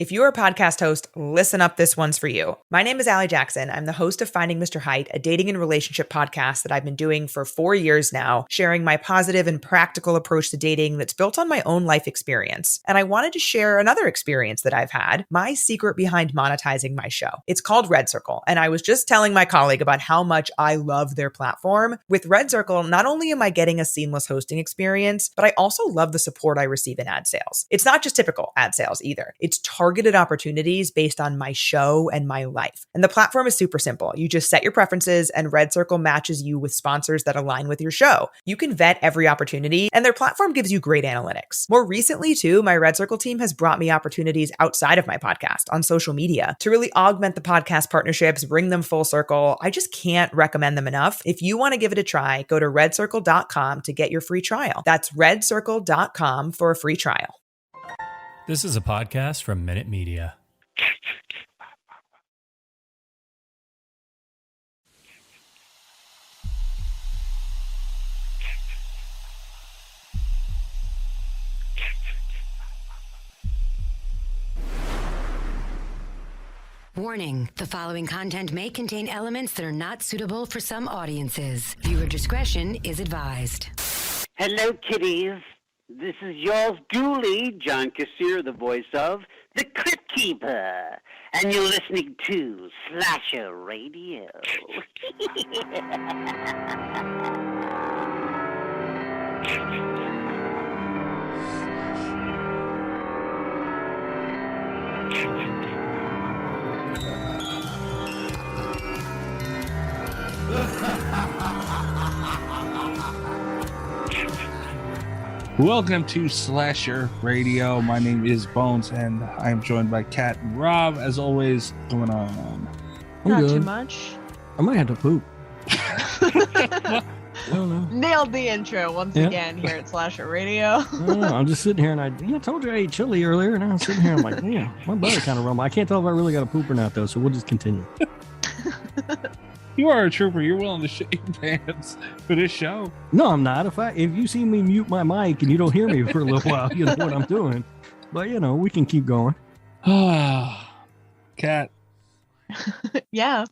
If you're a podcast host, listen up, this one's for you. My name is Allie Jackson. I'm the host of Finding Mr. Height, a dating and relationship podcast that I've been doing for 4 years now, sharing my positive and practical approach to dating that's built on my own life experience. And I wanted to share another experience that I've had, my secret behind monetizing my show. It's called Red Circle, and I was just telling my colleague about how much I love their platform. With Red Circle, not only am I getting a seamless hosting experience, but I also love the support I receive in ad sales. It's not just typical ad sales either. It's targeted opportunities based on my show and my life. And the platform is super simple. You just set your preferences and Red Circle matches you with sponsors that align with your show. You can vet every opportunity and their platform gives you great analytics. More recently too, my Red Circle team has brought me opportunities outside of my podcast on social media to really augment the podcast partnerships, bring them full circle. I just can't recommend them enough. If you want to give it a try, go to redcircle.com to get your free trial. That's redcircle.com for a free trial. This is a podcast from Minute Media. Warning, the following content may contain elements that are not suitable for some audiences. Viewer discretion is advised. Hello, kiddies. This is yours duly, John Kassir, the voice of the Crypt Keeper. And you're listening to Slasher Radio. Welcome to Slasher Radio. My name is Bones, and I am joined by Kat and Rob. As always, what's going on? Not too much. I might have to poop. I don't know. Nailed the intro once again here at Slasher Radio. I'm just sitting here, and I told you I ate chili earlier, and I'm sitting here, I'm like, yeah, my belly kind of rumble. I can't tell if I really got a poop or not, though, so we'll just continue. You are a trooper. You're willing to shit your pants for this show. No, I'm not. If you see me mute my mic and you don't hear me for a little while, you know what I'm doing. But, we can keep going. Kat. Yeah.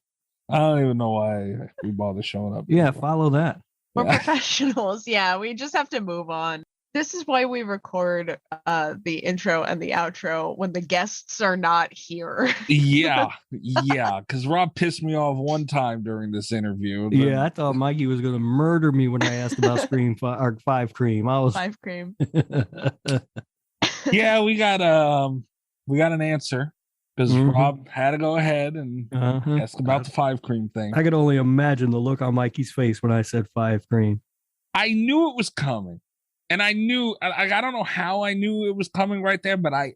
I don't even know why we bother showing up. Yeah, follow that. We're professionals. Yeah, we just have to move on. This is why we record the intro and the outro when the guests are not here. Yeah, because Rob pissed me off one time during this interview. Yeah, I thought Mikey was going to murder me when I asked about Scream 5 Cream. I was 5 Cream. Yeah, we got an answer because Rob had to go ahead and ask about the 5 Cream thing. I could only imagine the look on Mikey's face when I said 5 Cream. I knew it was coming. And I knew, I don't know how I knew it was coming right there, but I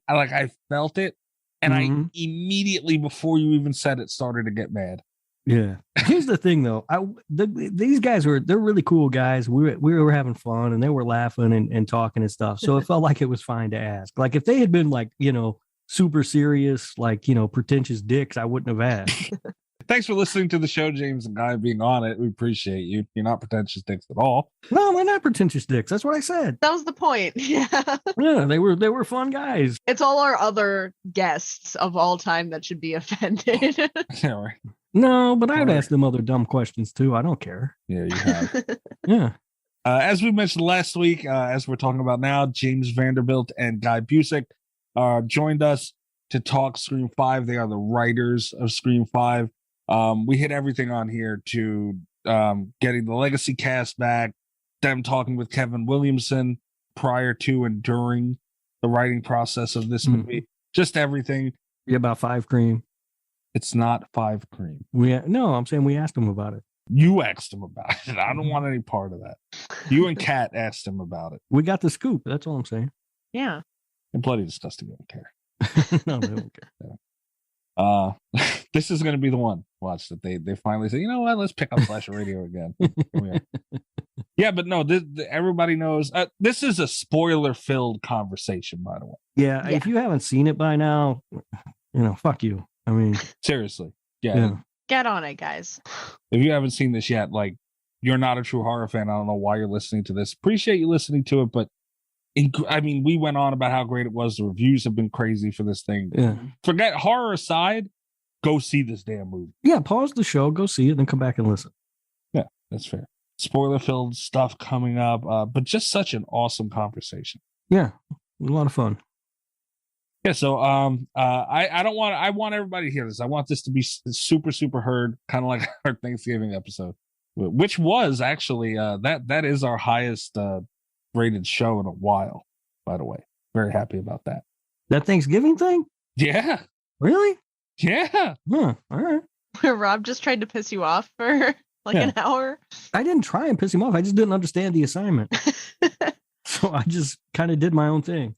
felt it. And I immediately, before you even said it, started to get mad. Yeah. Here's the thing, though. These guys they're really cool guys. We were having fun and they were laughing and talking and stuff. So it felt like it was fine to ask. Like if they had been like, super serious, like, pretentious dicks, I wouldn't have asked. Thanks for listening to the show, James and Guy, being on it. We appreciate you. You're not pretentious dicks at all. No, we're not pretentious dicks. That's what I said. That was the point. Yeah. Yeah, they were fun guys. It's all our other guests of all time that should be offended. Yeah, right. No, but I would ask them other dumb questions too. I don't care. Yeah, you have. Yeah. As we mentioned last week, as we're talking about now, James Vanderbilt and Guy Busick joined us to talk Scream 5. They are the writers of Scream 5. We hit everything on here to getting the legacy cast back, them talking with Kevin Williamson prior to and during the writing process of this movie, just everything. Yeah, about 5 Cream. It's not 5 Cream. No, I'm saying we asked him about it. You asked him about it. I don't want any part of that. You and Kat asked him about it. We got the scoop. That's all I'm saying. Yeah. And bloody disgusting. Don't care. No, they don't care. Yeah. This is going to be the one. Watch that they finally say, you know what? Let's pick up Slasher Radio again. Yeah, but no, everybody knows. This is a spoiler-filled conversation, by the way. Yeah, if you haven't seen it by now, fuck you. I mean, seriously. Yeah. Get on it, guys. If you haven't seen this yet, like, you're not a true horror fan. I don't know why you're listening to this. Appreciate you listening to it, but I mean, we went on about how great it was. The reviews have been crazy for this thing. Yeah. Forget horror aside, go see this damn movie. Yeah, pause the show, go see it, then come back and listen. Yeah, that's fair. Spoiler-filled stuff coming up, but just such an awesome conversation. Yeah, a lot of fun. Yeah, so I want everybody to hear this. I want this to be super, super heard, kind of like our Thanksgiving episode, which was actually that is our highest rated show in a while, by the way. Very happy about that. That Thanksgiving thing? Yeah. Really? Yeah. Huh, all right. Rob just tried to piss you off for an hour. I didn't try and piss him off. I just didn't understand the assignment. So I just kind of did my own thing.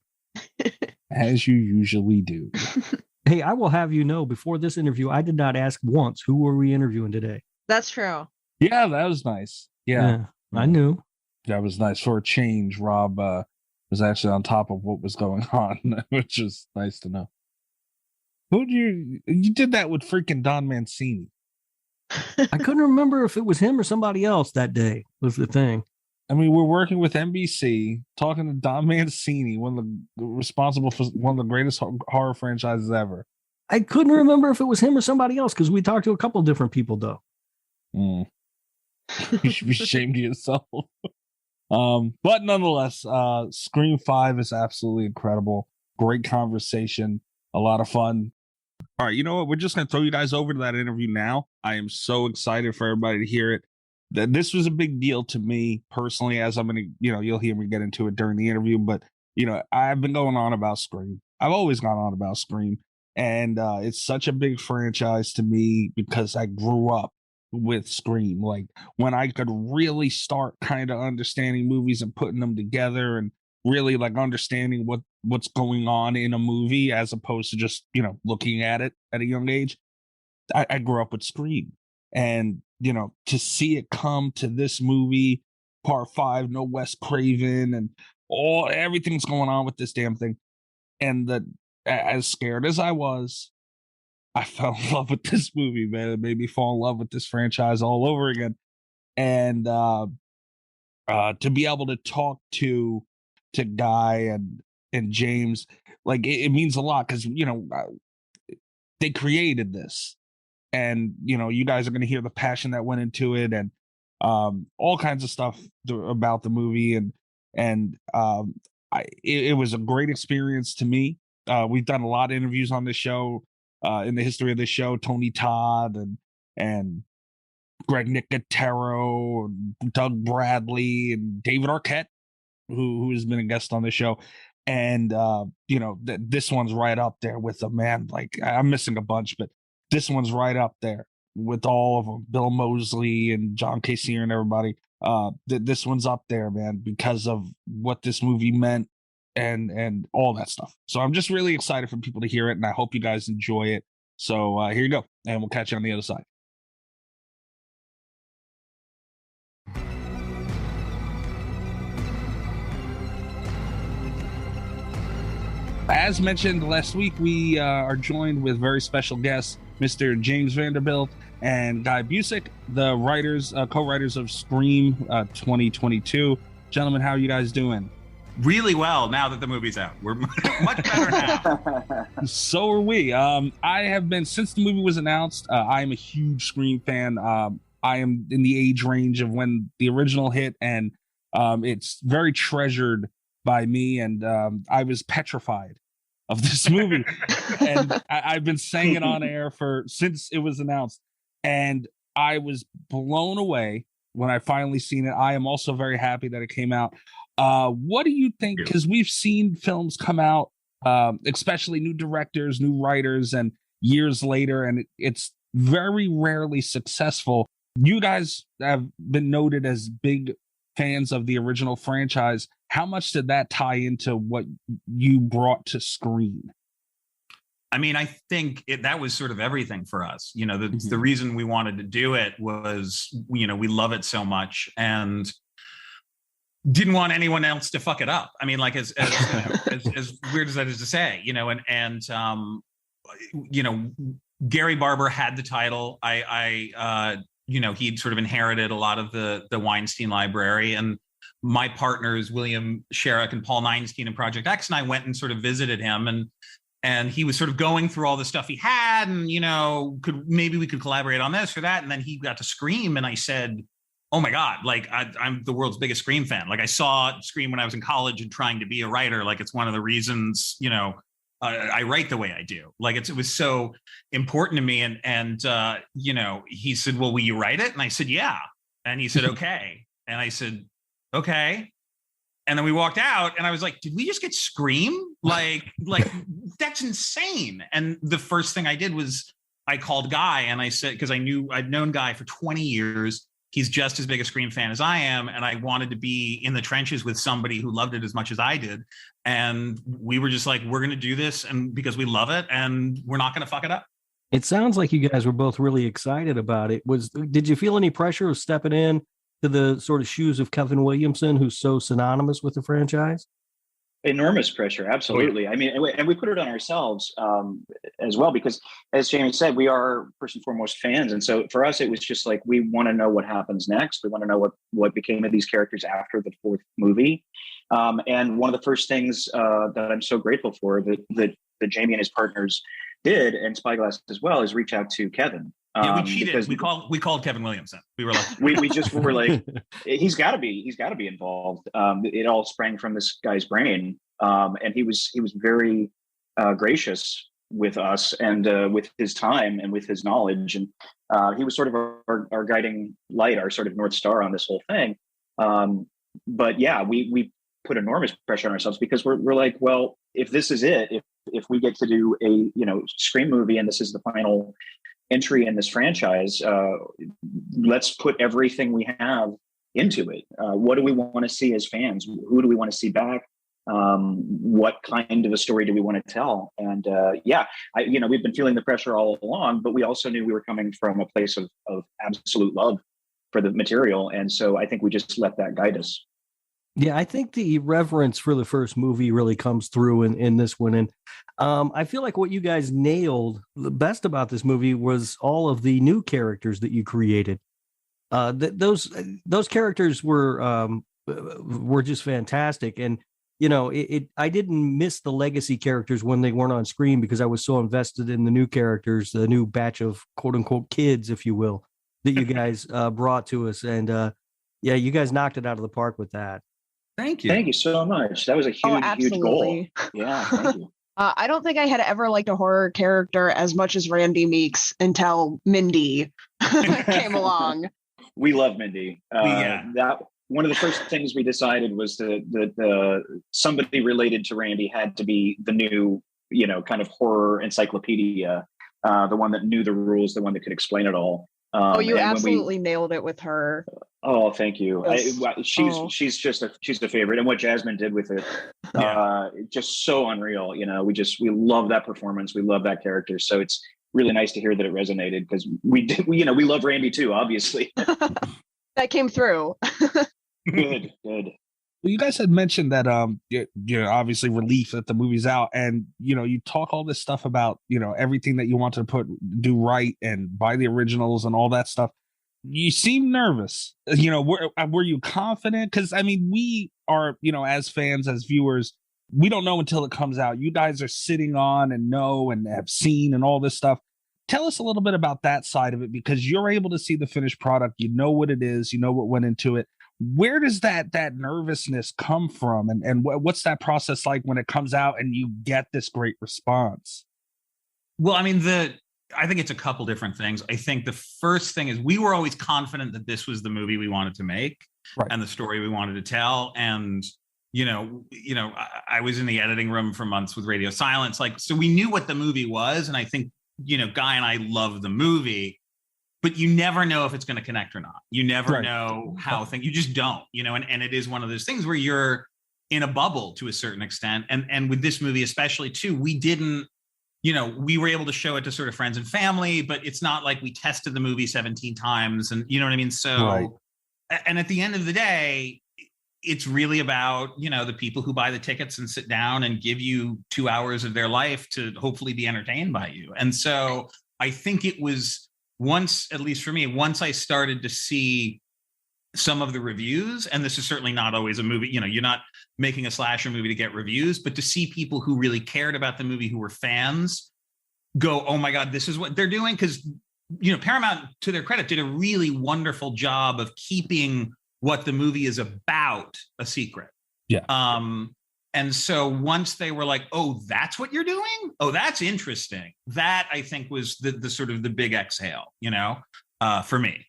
As you usually do. Hey, I will have you know, before this interview, I did not ask once, who were we interviewing today? That's true. Yeah, that was nice. Yeah. I knew. That was nice. For a change, Rob was actually on top of what was going on, which is nice to know. Who you did that with freaking Don Mancini? I couldn't remember if it was him or somebody else that day was the thing. I mean, we're working with NBC, talking to Don Mancini, responsible for one of the greatest horror franchises ever. I couldn't remember if it was him or somebody else because we talked to a couple of different people, though. You should be ashamed of yourself. But nonetheless, Scream 5 is absolutely incredible. Great conversation, a lot of fun. All right, you know what? We're just going to throw you guys over to that interview now. I am so excited for everybody to hear it. This was a big deal to me personally, as I'm going to, you'll hear me get into it during the interview. But, I've been going on about Scream. I've always gone on about Scream. And it's such a big franchise to me because I grew up with Scream. Like when I could really start kind of understanding movies and putting them together and really like understanding what's going on in a movie as opposed to just, looking at it at a young age. I grew up with Scream. And, to see it come to this movie, part 5, no Wes Craven and everything's going on with this damn thing. And as scared as I was, I fell in love with this movie, man. It made me fall in love with this franchise all over again. And to be able to talk to Guy and James, like it means a lot because they created this, and you guys are going to hear the passion that went into it, and all kinds of stuff about the movie, and it was a great experience to me. We've done a lot of interviews on this show in the history of this show. Tony Todd and Greg Nicotero, Doug Bradley, and David Arquette, who has been a guest on the show. And, this one's right up there with them, man. Like, I'm missing a bunch, but this one's right up there with all of them. Bill Moseley and John Casier and everybody. This one's up there, man, because of what this movie meant and all that stuff. So I'm just really excited for people to hear it, and I hope you guys enjoy it. So here you go, and we'll catch you on the other side. As mentioned last week, we are joined with very special guests, Mr. James Vanderbilt and Guy Busick, the co-writers of Scream 2022. Gentlemen, how are you guys doing? Really well now that the movie's out. We're much better now. So are we. I have been, since the movie was announced, I am a huge Scream fan. I am in the age range of when the original hit, and it's very treasured by me, and I was petrified of this movie. And I've been saying it on air since it was announced, and I was blown away when I finally seen it. I am also very happy that it came out. What do you think? Because we've seen films come out, especially new directors, new writers, and years later, and it's very rarely successful. You guys have been noted as big fans of the original franchise. How much did that tie into what you brought to Scream? I mean, I think that was sort of everything for us. The reason we wanted to do it was, we love it so much and didn't want anyone else to fuck it up. I mean, like as weird as that is to say, Gary Barber had the title. He'd sort of inherited a lot of the Weinstein library, and my partners, William Sherrick and Paul Neinstein in Project X, and I went and sort of visited him, and he was sort of going through all the stuff he had, and, you know, maybe we could collaborate on this or that. And then he got to Scream, and I said, oh my God, like I'm the world's biggest Scream fan. Like I saw Scream when I was in college and trying to be a writer. Like it's one of the reasons, you know, I write the way I do. Like it was so important to me. And you know, he said, well, will you write it? And I said, yeah. And he said, okay. And I said, okay. And then we walked out and I was like, did we just get Scream? Like that's insane. And the first thing I did was I called Guy and I said, because I'd known Guy for 20 years. He's just as big a Scream fan as I am. And I wanted to be in the trenches with somebody who loved it as much as I did. And we were just like, we're going to do this, and because we love it and we're not going to fuck it up. It sounds like you guys were both really excited about it. Did you feel any pressure of stepping in to the sort of shoes of Kevin Williamson, who's so synonymous with the franchise? Enormous pressure, absolutely. I mean, and we put it on ourselves as well, because as Jamie said, we are first and foremost fans. And so for us, it was just like, we want to know what happens next. We want to know what became of these characters after the fourth movie. And one of the first things that I'm so grateful for that Jamie and his partners did, and Spyglass as well, is reach out to Kevin. Yeah, we cheated. We called Kevin Williamson. We were like, we just were like, he's got to be involved. It all sprang from this guy's brain, and he was very gracious with us and with his time and with his knowledge, and he was sort of our guiding light, our sort of North Star on this whole thing. But yeah, we put enormous pressure on ourselves, because we're like, well, if this is it, if we get to do a Scream movie and this is the final entry in this franchise, let's put everything we have into it. What do we want to see as fans? Who do we want to see back? What kind of a story do we want to tell? And we've been feeling the pressure all along, but we also knew we were coming from a place of absolute love for the material. And so I think we just let that guide us. Yeah, I think the reverence for the first movie really comes through in this one. And I feel like what you guys nailed the best about this movie was all of the new characters that you created. Those characters were just fantastic. And, I didn't miss the legacy characters when they weren't on screen, because I was so invested in the new characters, the new batch of quote unquote kids, if you will, that you guys brought to us. And you guys knocked it out of the park with that. Thank you. Thank you so much. That was a huge goal. Yeah, thank you. I don't think I had ever liked a horror character as much as Randy Meeks until Mindy came along. We love Mindy. That one of the first things we decided was that somebody related to Randy had to be the new, kind of horror encyclopedia, the one that knew the rules, the one that could explain it all. You absolutely nailed it with her. Oh, thank you. She's a favorite, and what Jasmine did with it, just so unreal. We love that performance. We love that character. So it's really nice to hear that it resonated, because we love Randy too, obviously. That came through. Good. Well, you guys had mentioned that you're obviously relief that the movie's out, and you talk all this stuff about everything that you want to do right and buy the originals and all that stuff. You seem nervous. Were you confident? Because I mean, we are as fans, as viewers, we don't know until it comes out. You guys are sitting on and know and have seen and all this stuff. Tell us a little bit about that side of it, because you're able to see the finished product. You know what it is. You know what went into it. Where does that nervousness come from, and what's that process like when it comes out and you get this great response? Well, I mean, I think it's a couple different things. I think the first thing is we were always confident that this was the movie we wanted to make, right, and the story we wanted to tell. And I was in the editing room for months with Radio Silence, so we knew what the movie was. And I think Guy and I love the movie. But you never know if it's going to connect or not. You never know how you just don't, and it is one of those things where you're in a bubble to a certain extent. And with this movie, especially too, we didn't, we were able to show it to sort of friends and family, but it's not like we tested the movie 17 times and you know what I mean? So, and at the end of the day, it's really about, the people who buy the tickets and sit down and give you 2 hours of their life to hopefully be entertained by you. And so I think it was, once, at least for me, once I started to see some of the reviews, and this is certainly not always a movie, you're not making a slasher movie to get reviews, but to see people who really cared about the movie, who were fans, go, oh my God, this is what they're doing. Because, Paramount, to their credit, did a really wonderful job of keeping what the movie is about a secret. Yeah. And so once they were like, oh, that's what you're doing? Oh, that's interesting. That, I think, was the sort of the big exhale, for me.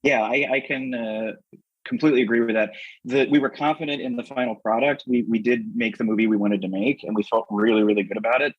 Yeah, I can completely agree with that. We were confident in the final product. We did make the movie we wanted to make, and we felt really, really good about it.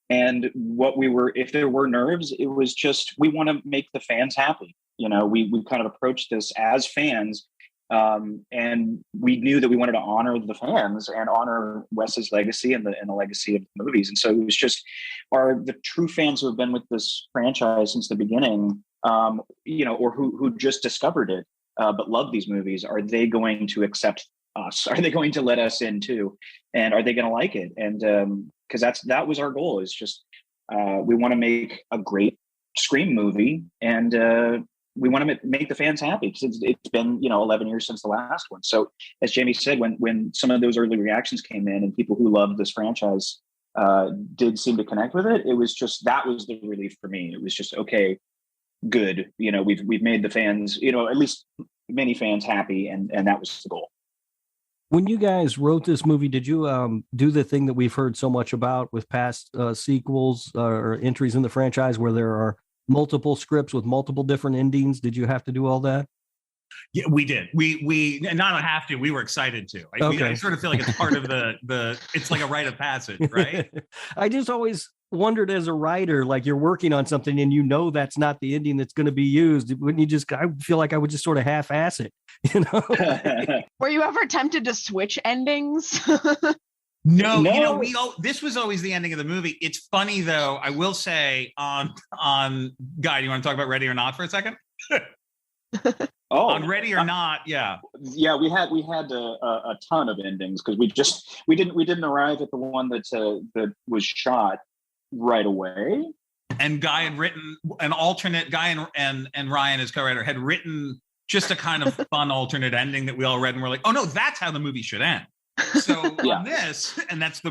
And if there were nerves, it was just, we want to make the fans happy. We kind of approached this as fans, and we knew that we wanted to honor the fans and honor Wes's legacy and the legacy of the movies. And so it was just the true fans who have been with this franchise since the beginning, or who just discovered it, but love these movies. Are they going to accept us? Are they going to let us in too? And are they going to like it? And because that was our goal, is just we want to make a great Scream movie, and we want to make the fans happy, because it's been 11 years since the last one. So as Jamie said, when some of those early reactions came in and people who loved this franchise did seem to connect with it, it was just, that was the relief for me. It was just, okay, good, we've made the fans, at least many fans happy, and that was the goal. When you guys wrote this movie, did you do the thing that we've heard so much about with past sequels or entries in the franchise, where there are multiple scripts with multiple different endings? Did you have to do all that? Yeah, we did. We not have to. We were excited to. I sort of feel like it's part of the. It's like a rite of passage, right? I just always wondered, as a writer, like, you're working on something and that's not the ending that's going to be used. Wouldn't you just? I feel like I would just sort of half-ass it, Were you ever tempted to switch endings? No. This was always the ending of the movie. It's funny though. I will say on Guy, do you want to talk about Ready or Not for a second? On Ready or Not, yeah. Yeah, we had a ton of endings, because we didn't arrive at the one that was shot right away. And Guy had written an alternate. Guy and Ryan, his co-writer, had written just a kind of fun alternate ending that we all read, and we're like, oh no, that's how the movie should end. So on this, and that's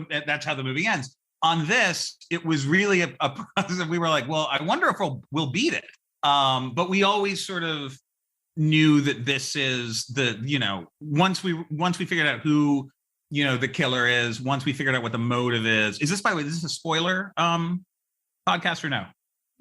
how the movie ends. On this, it was really a process. We were like, well, I wonder if we'll beat it. But we always sort of knew that this is once we figured out who the killer is, once we figured out what the motive is this, by the way, this is a spoiler podcast or no?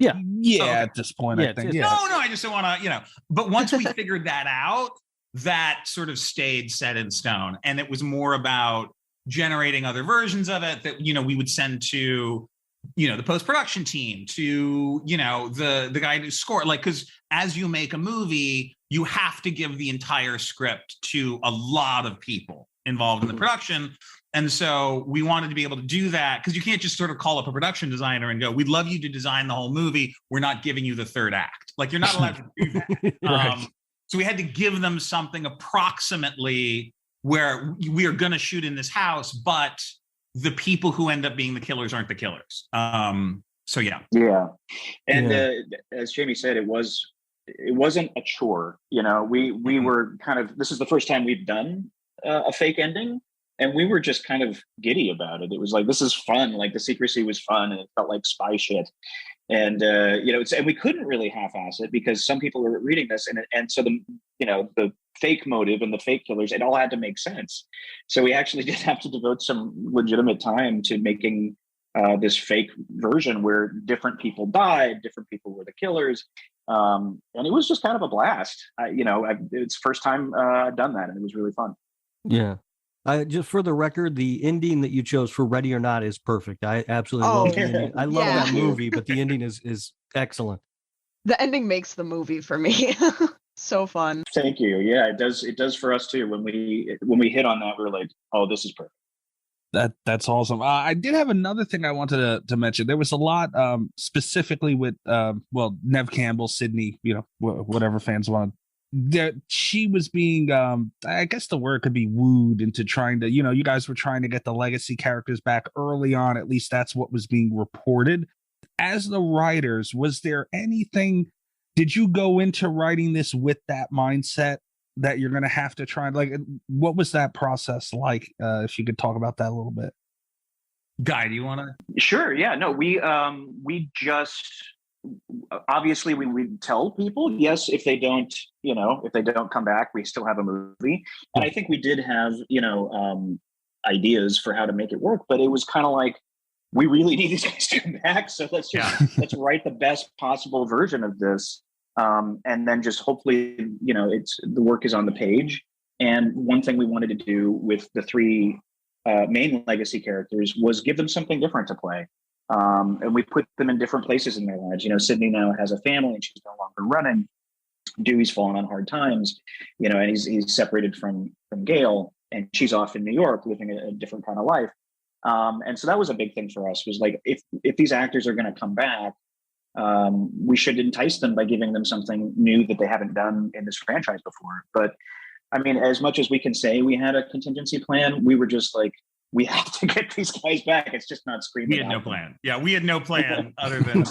Yeah. Okay. At this point, I think. No, I just don't want to, but once we figured that out, that sort of stayed set in stone. And it was more about generating other versions of it that, we would send to, the post-production team, to, the guy who scored, because as you make a movie, you have to give the entire script to a lot of people involved in the production. And so we wanted to be able to do that, because you can't just sort of call up a production designer and go, we'd love you to design the whole movie. We're not giving you the third act. You're not allowed to do that. Right. So we had to give them something approximately where we are going to shoot in this house, but the people who end up being the killers aren't the killers. So yeah. Yeah. And as Jamie said, it wasn't a chore. We were kind of, this is the first time we've done a fake ending, and we were just kind of giddy about it. It was like, this is fun. Like, the secrecy was fun, and it felt like spy shit. And and we couldn't really half-ass it, because some people were reading this, and so the fake motive and the fake killers, it all had to make sense. So we actually did have to devote some legitimate time to making this fake version where different people died, different people were the killers, and it was just kind of a blast. It's the first time I've done that, and it was really fun. Yeah. Just for the record, the ending that you chose for Ready or Not is perfect. I absolutely love the ending. I love that movie, but the ending is excellent. The ending makes the movie for me. So fun. Thank you. Yeah, it does for us too. When we hit on that, we're like, oh, this is perfect. That's awesome. I did have another thing I wanted to mention. There was a lot specifically with Neve Campbell, Sydney, whatever fans want. That she was being I guess the word could be wooed into trying to, you guys were trying to get the legacy characters back early on. At least that's what was being reported. As the writers, was there anything, did you go into writing this with that mindset, that you're going to have to try? Like, what was that process like? If you could talk about that a little bit. Guy, do you want to? Sure. Yeah. No, we just obviously we tell people, yes, if they don't come back, we still have a movie. And I think we did have, ideas for how to make it work, but it was kind of like, we really need these guys to come back. So let's write the best possible version of this. And then just hopefully, the work is on the page. And one thing we wanted to do with the three main legacy characters was give them something different to play. And we put them in different places in their lives. Sydney now has a family and she's no longer running. Dewey's fallen on hard times, and he's separated from Gail, and she's off in New York living a different kind of life. And so that was a big thing for us, was like, if these actors are going to come back, we should entice them by giving them something new that they haven't done in this franchise before. But I mean, as much as we can say we had a contingency plan, we were just like, we have to get these guys back. It's just not screaming. We had no plan. Yeah, we had no plan other than,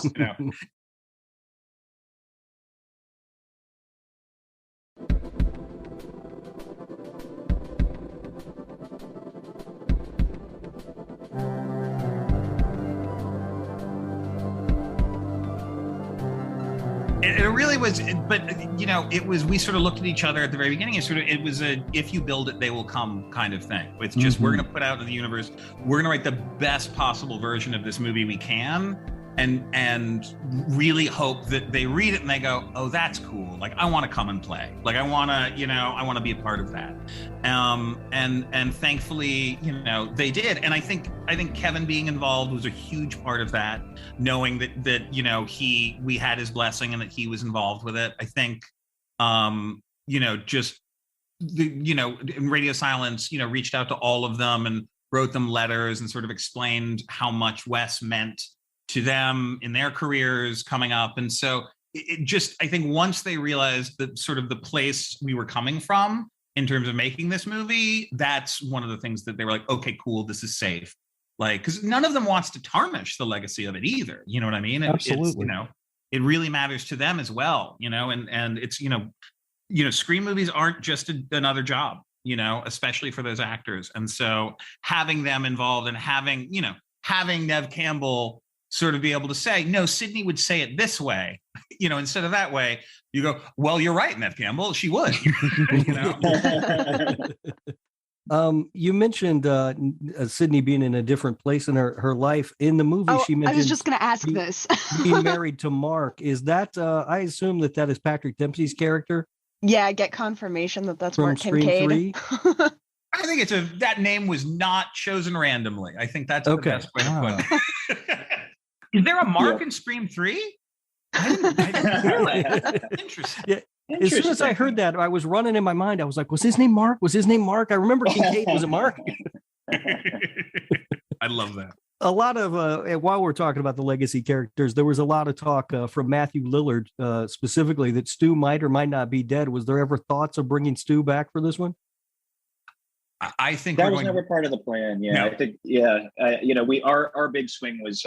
It really was, but it was. We sort of looked at each other at the very beginning, and it was a "if you build it, they will come" kind of thing. It's just we're going to put out in the universe. We're going to write the best possible version of this movie we can, and really hope that they read it and they go, "Oh, that's cool. Like, I want to come and play. Like, I want to be a part of that." And thankfully, they did. And I think Kevin being involved was a huge part of that, knowing that we had his blessing and that he was involved with it. I think, just in Radio Silence, reached out to all of them and wrote them letters and sort of explained how much Wes meant to them in their careers coming up. And so I think once they realized that sort of the place we were coming from in terms of making this movie, that's one of the things that they were like, okay, cool, this is safe. Like, because none of them wants to tarnish the legacy of it either. You know what I mean? Absolutely. It really matters to them as well, and it's, Scream movies aren't just another job, especially for those actors. And so having them involved and having Neve Campbell sort of be able to say, no, Sydney would say it this way, instead of that way, you go, well, you're right, Neve Campbell, she would. You mentioned Sydney being in a different place in her life. In the movie, she mentioned, I was just going to ask this. being married to Mark. Is that, I assume that is Patrick Dempsey's character? Yeah, I get confirmation that's from Mark Scream Kincaid. 3? I think that name was not chosen randomly. I think that's the best way to put it. Is there a Mark in Scream 3? I didn't hear that. Interesting. Yeah. As soon as I heard that, I was running in my mind. I was like, was his name Mark? I remember Kincaid. Was it Mark? I love that. A lot of, while we're talking about the legacy characters, there was a lot of talk from Matthew Lillard specifically that Stu might or might not be dead. Was there ever thoughts of bringing Stu back for this one? I think that was never part of the plan. Yeah, no. I think, our big swing was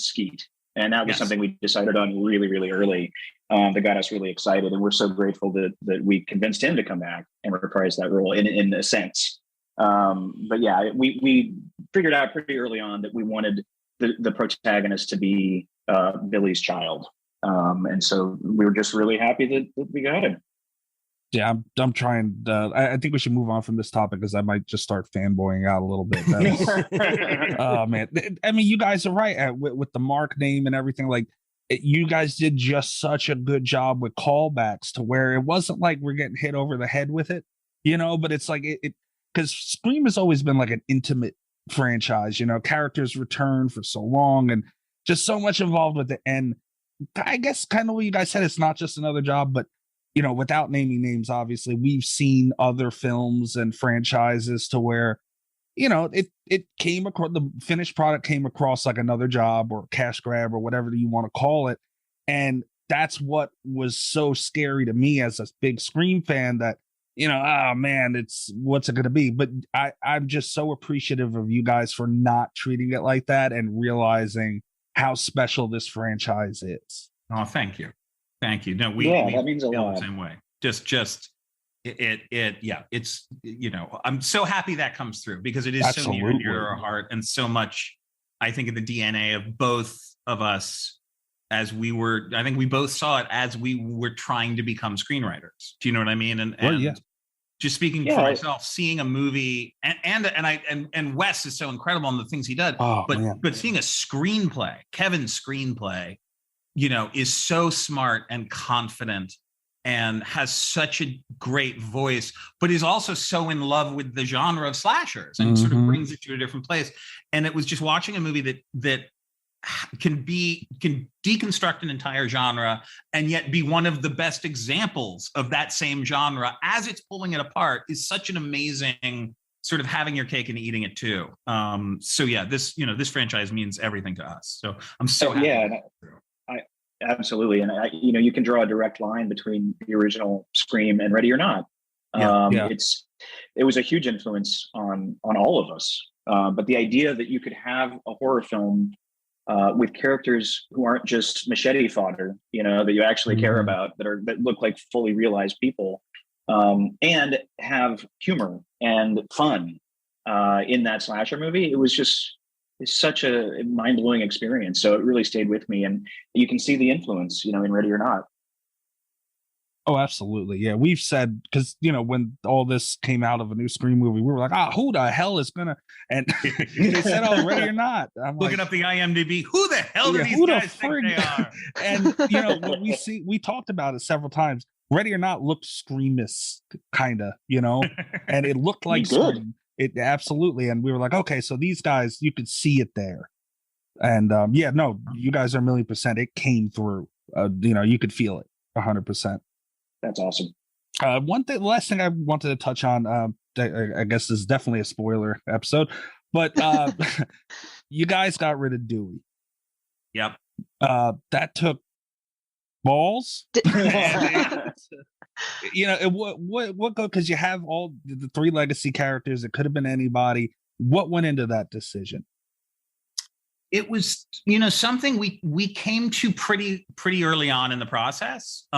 Skeet, and that was something we decided on really, really early. That got us really excited, and we're so grateful that we convinced him to come back and reprise that role in a sense. But yeah, we figured out pretty early on that we wanted the protagonist to be Billy's child, and so we were just really happy that we got him. Yeah, I'm trying. I think we should move on from this topic because I might just start fanboying out a little bit. Oh man, I mean, you guys are right with the Mark name and everything. Like, you guys did just such a good job with callbacks to where it wasn't like we're getting hit over the head with it, but it's like it because Scream has always been like an intimate franchise. Characters return for so long and just so much involved with it. And I guess kind of what you guys said, it's not just another job, but without naming names, obviously, we've seen other films and franchises to where, it came across, the finished product came across like another job or cash grab or whatever you want to call it. And that's what was so scary to me as a big Scream fan that, oh man, what's it going to be? But I'm just so appreciative of you guys for not treating it like that and realizing how special this franchise is. Oh, thank you. Thank you. No, we that means a feel lot. the same way. Just it's, I'm so happy that comes through because it is so near and dear to our heart, and so much, I think, in the DNA of both of us I think we both saw it as we were trying to become screenwriters. Do you know what I mean? And just speaking for myself, seeing a movie and Wes is so incredible in the things he does, but seeing a screenplay, Kevin's screenplay, is so smart and confident and has such a great voice, but is also so in love with the genre of slashers and sort of brings it to a different place. And it was just watching a movie that can deconstruct an entire genre and yet be one of the best examples of that same genre as it's pulling it apart is such an amazing sort of having your cake and eating it too. This franchise means everything to us. So I'm so happy. I absolutely. And you can draw a direct line between the original Scream and Ready or Not. It was a huge influence on all of us. But the idea that you could have a horror film with characters who aren't just machete fodder, that you actually care about, that look like fully realized people, and have humor and fun in that slasher movie. It's such a mind-blowing experience. So it really stayed with me, and you can see the influence, in Ready or Not. Oh, absolutely. Yeah. We've said, because, when all this came out of a new Scream movie, we were like, who the hell is going to, and they said, Ready or Not. I'm looking up the IMDb. Who the hell do these guys think they are? And, when we talked about it several times, Ready or Not looked Screamist, kind of, and it looked like Scream. It absolutely. And we were like, okay, so these guys, you could see it there. And you guys are 1,000,000%. It came through, you could feel it 100%. That's awesome. Last thing I wanted to touch on, I guess this is definitely a spoiler episode, but you guys got rid of Dewey. Yep. That took balls. What go, because you have all the 3 legacy characters. It could have been anybody. What went into that decision? It was, something we came to pretty early on in the process.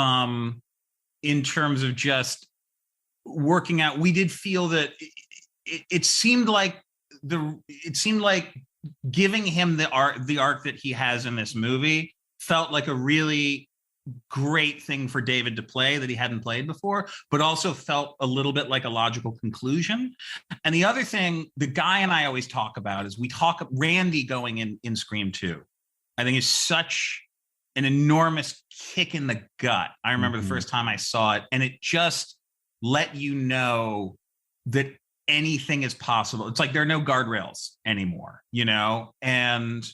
In terms of just working out, we did feel that it seemed like giving him the arc that he has in this movie felt like a really great thing for David to play that he hadn't played before, but also felt a little bit like a logical conclusion. And the other thing the guy and I always talk about is Randy going in Scream 2, I think is such an enormous kick in the gut. I remember the first time I saw it, and it just let you know that anything is possible. It's like there are no guardrails anymore, and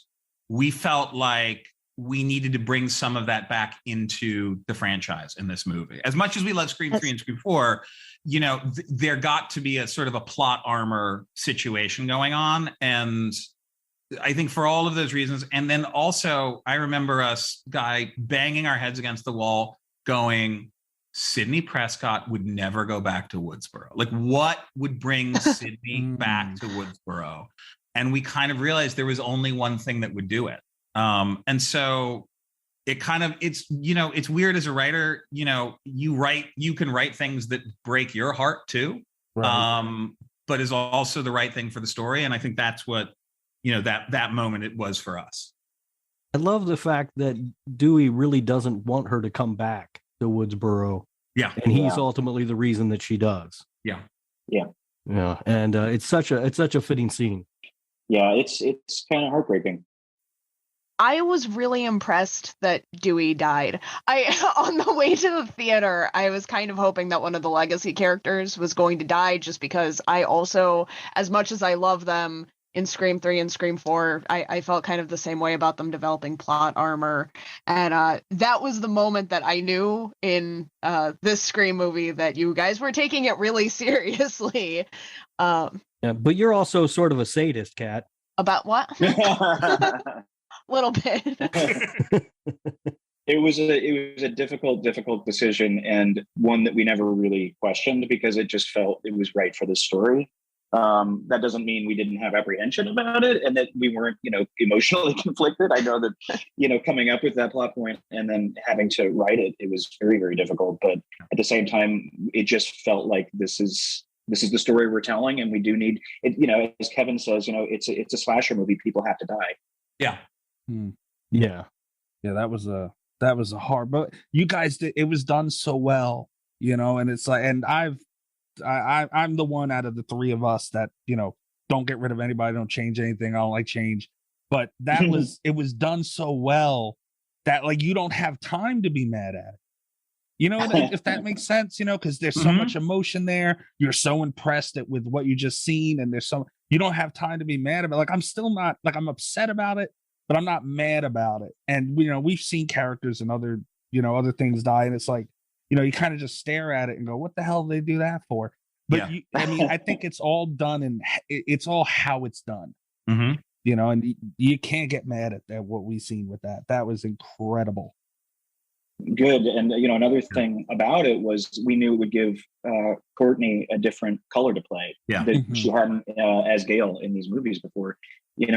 we felt like we needed to bring some of that back into the franchise in this movie. As much as we love Scream 3 and Scream 4, there got to be a sort of a plot armor situation going on. And I think for all of those reasons, and then also I remember us banging our heads against the wall going, Sidney Prescott would never go back to Woodsboro. Like, what would bring Sidney back to Woodsboro? And we kind of realized there was only one thing that would do it. And so it's weird as a writer, you can write things that break your heart too, right. But is also the right thing for the story. And I think that's what, that moment it was for us. I love the fact that Dewey really doesn't want her to come back to Woodsboro. Yeah. And he's ultimately the reason that she does. Yeah. Yeah. Yeah. And it's such a fitting scene. Yeah, it's kind of heartbreaking. I was really impressed that Dewey died. On the way to the theater, I was kind of hoping that one of the legacy characters was going to die, just because I also, as much as I love them in Scream 3 and Scream 4, I felt kind of the same way about them developing plot armor. And that was the moment that I knew in this Scream movie that you guys were taking it really seriously. Yeah, but you're also sort of a sadist, Kat. About what? Little bit. It was a difficult decision, and one that we never really questioned because it just felt it was right for the story. That doesn't mean we didn't have apprehension about it and that we weren't, emotionally conflicted. I know that, coming up with that plot point and then having to write it, it was very, very difficult. But at the same time, it just felt like this is the story we're telling, and we do need it. As Kevin says, it's a slasher movie. People have to die. Yeah. Yeah. That was a hard, but you guys did. It was done so well, and it's like, and I'm the one out of the three of us that, don't get rid of anybody, don't change anything. I don't like change. But it was done so well that like you don't have time to be mad at it. If that makes sense, because there's so much emotion there. You're so impressed with what you just seen, and you don't have time to be mad about it. Like I'm still not like I'm upset about it, but I'm not mad about it. And we've seen characters and other things die, and it's like, you kind of just stare at it and go, what the hell did they do that for? But I think it's all done, and it's all how it's done. And you can't get mad at what we've seen with that. That was incredible. Good. And, another thing about it was we knew it would give Courtney a different color to play that she hadn't as Gale in these movies before.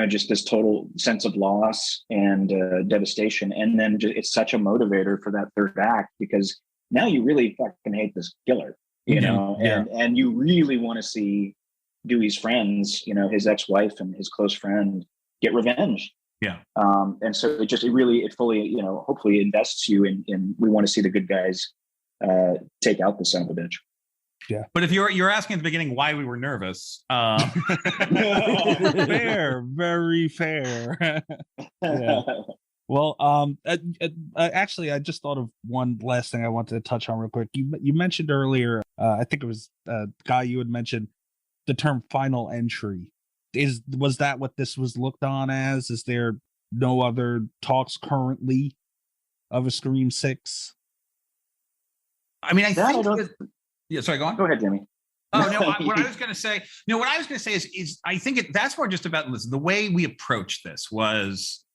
Just this total sense of loss and devastation. And then it's such a motivator for that third act, because now you really fucking hate this killer, and you really want to see Dewey's friends, his ex-wife and his close friend, get revenge. Yeah. And so it fully, hopefully invests you in we want to see the good guys take out the son of a bitch. Yeah. But if you're asking at the beginning why we were nervous, fair, very fair. Yeah. Well, actually, I just thought of one last thing I wanted to touch on real quick. You mentioned earlier, I think it was Guy, you had mentioned the term final entry. Was that what this was looked on as? Is there no other talks currently of a Scream 6? I mean, sorry, go on. Go ahead, Jimmy. Oh no! What I was going to say is I think that's more just about the way we approached this was.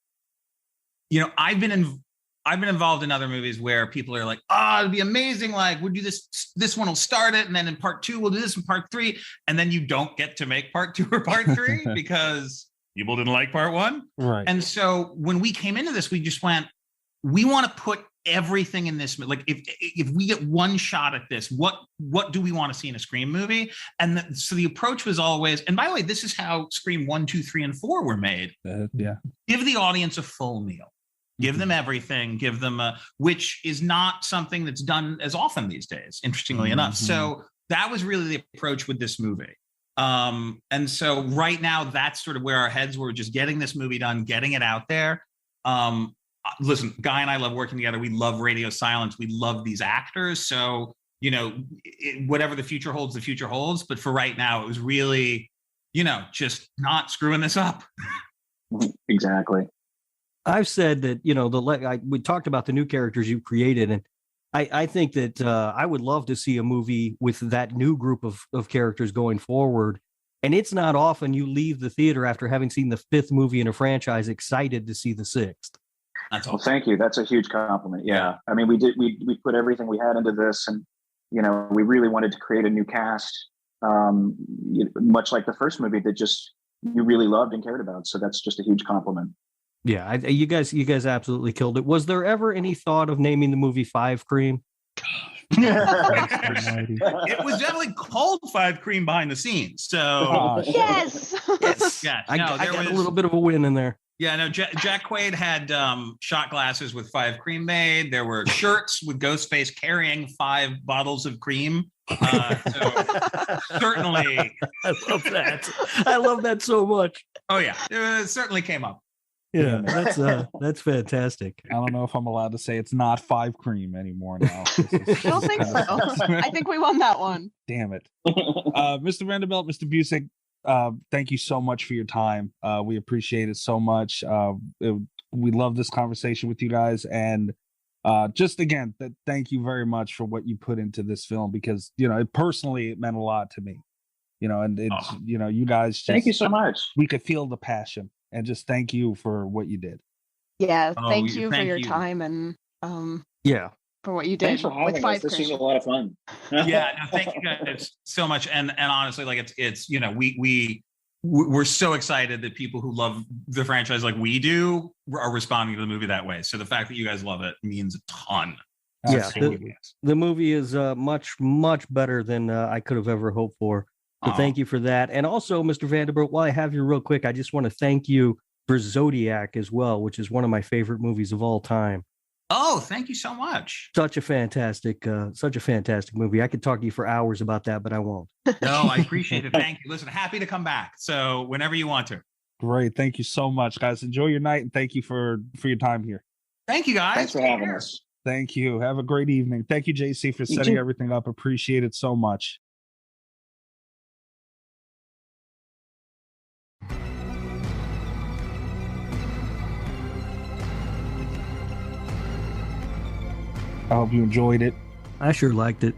I've been involved in other movies where people are like, it'd be amazing. Like, we'll do this one will start it. And then in part 2, we'll do this in part 3. And then you don't get to make part 2 or part 3 because people didn't like part 1. Right. And so when we came into this, we just went, we want to put everything in this. Like if we get one shot at this, what do we want to see in a Scream movie? And so the approach was always, and by the way, this is how Scream 1, 2, 3, and 4 were made. Yeah. Give the audience a full meal. Give them everything, give them which is not something that's done as often these days, interestingly enough. So that was really the approach with this movie. And so right now, that's sort of where our heads were, just getting this movie done, getting it out there. Listen, Guy and I love working together. We love radio silence. We love these actors. So, whatever the future holds, the future holds. But for right now, it was really, just not screwing this up. Exactly. I've said that, we talked about the new characters you created, and I think that I would love to see a movie with that new group of characters going forward. And it's not often you leave the theater after having seen the 5th movie in a franchise excited to see the 6th. That's well, thank you. That's a huge compliment. Yeah. I mean, we put everything we had into this, and, we really wanted to create a new cast, much like the first movie that just you really loved and cared about. So that's just a huge compliment. Yeah, you guys absolutely killed it. Was there ever any thought of naming the movie 5 Cream? It was definitely called 5 Cream behind the scenes. So yes. Yeah, I got a little bit of a win in there. Yeah, no, Jack Quaid had shot glasses with 5 Cream made. There were shirts with Ghostface carrying 5 bottles of cream. So certainly. I love that. I love that so much. Oh yeah, it certainly came up. Yeah, that's fantastic. I don't know if I'm allowed to say it's not 5 Cream anymore now. I don't think so. I think we won that one. Damn it. Mr. Vanderbilt, Mr. Busick, thank you so much for your time. We appreciate it so much. We love this conversation with you guys. And just again, thank you very much for what you put into this film, because, personally, it meant a lot to me. And it's, you guys just, thank you so much. We could feel the passion. And just thank you for what you did. Yeah, thank you for your time, and yeah, for what you did Thanks for having with us. Five This was a Cream. lot of fun. Yeah, no, thank you guys so much. And honestly, like it's we're so excited that people who love the franchise like we do are responding to the movie that way. So the fact that you guys love it means a ton. Yeah, the movie is much, much better than I could have ever hoped for. So thank you for that. And also, Mr. Vanderbilt, while I have you real quick, I just want to thank you for Zodiac as well, which is one of my favorite movies of all time. Oh, thank you so much. Such a fantastic movie. I could talk to you for hours about that, but I won't. No, I appreciate it. Thank you. Listen, happy to come back. So whenever you want to. Great. Thank you so much, guys. Enjoy your night, and thank you for your time here. Thank you, guys. Thanks for having us. Thank you. Have a great evening. Thank you, JC, for setting everything up. Appreciate it so much. I hope you enjoyed it. I sure liked it.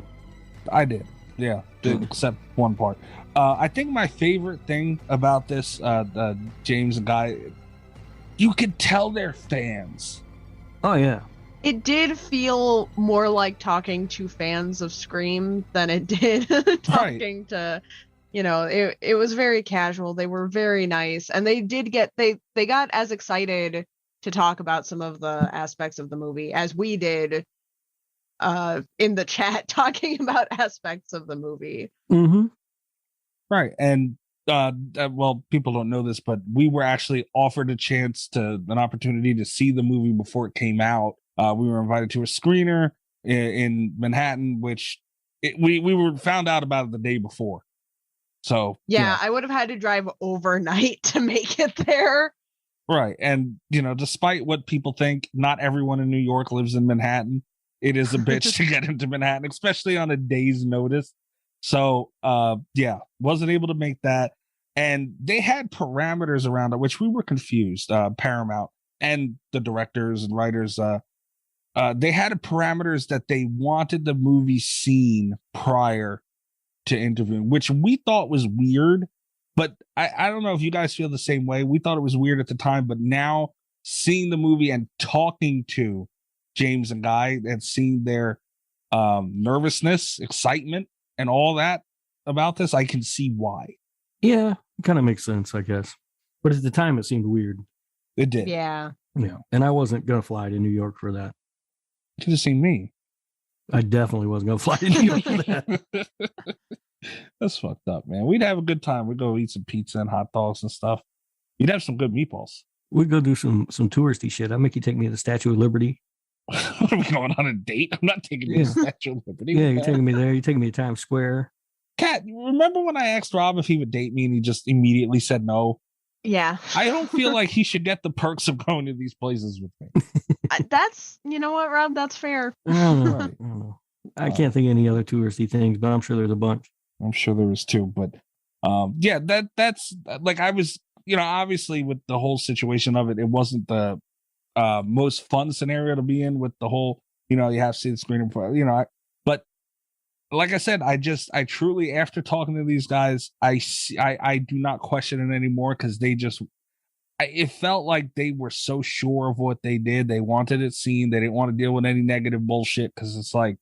I did. Yeah, except one part. I think my favorite thing about this, James and Guy, you could tell they're fans. Oh, yeah. It did feel more like talking to fans of Scream than it did talking to, it was very casual. They were very nice. And they did they got as excited to talk about some of the aspects of the movie as we did in the chat talking about aspects of the movie. Mm-hmm. Right. And well, people don't know this, but we were actually offered an opportunity to see the movie before it came out. We were invited to a screener in Manhattan, which we were found out about it the day before. So yeah, I would have had to drive overnight to make it there. Right. And, despite what people think, not everyone in New York lives in Manhattan. It is a bitch to get into Manhattan, especially on a day's notice. So, wasn't able to make that. And they had parameters around it, which we were confused. Paramount and the directors and writers, they had parameters that they wanted the movie seen prior to interviewing, which we thought was weird. But I don't know if you guys feel the same way. We thought it was weird at the time, but now seeing the movie and talking to James and Guy and seeing their nervousness, excitement, and all that about this, I can see why. Yeah, it kind of makes sense, I guess. But at the time, it seemed weird. It did. Yeah. Yeah. And I wasn't going to fly to New York for that. You could have seen me. I definitely wasn't going to fly to New York for that. That's fucked up, man. We'd have a good time. We'd go eat some pizza and hot dogs and stuff. You'd have some good meatballs. We'd go do some touristy shit. I'll make you take me to the Statue of Liberty. What, are we going on a date? I'm not taking you to the Statue of Liberty. Yeah, you're taking me there. You're taking me to Times Square. Kat, remember when I asked Rob if he would date me and he just immediately said no? Yeah. I don't feel like he should get the perks of going to these places with me. That's, you know what, Rob? That's fair. I don't know. I can't think of any other touristy things, but I'm sure there's a bunch. I'm sure there is too. But that's like I was, obviously with the whole situation of it, it wasn't the most fun scenario to be in with the whole, you have to see the screen for, but like I said, I truly, after talking to these guys, I do not question it anymore because it felt like they were so sure of what they did. They wanted it seen. They didn't want to deal with any negative bullshit because it's like,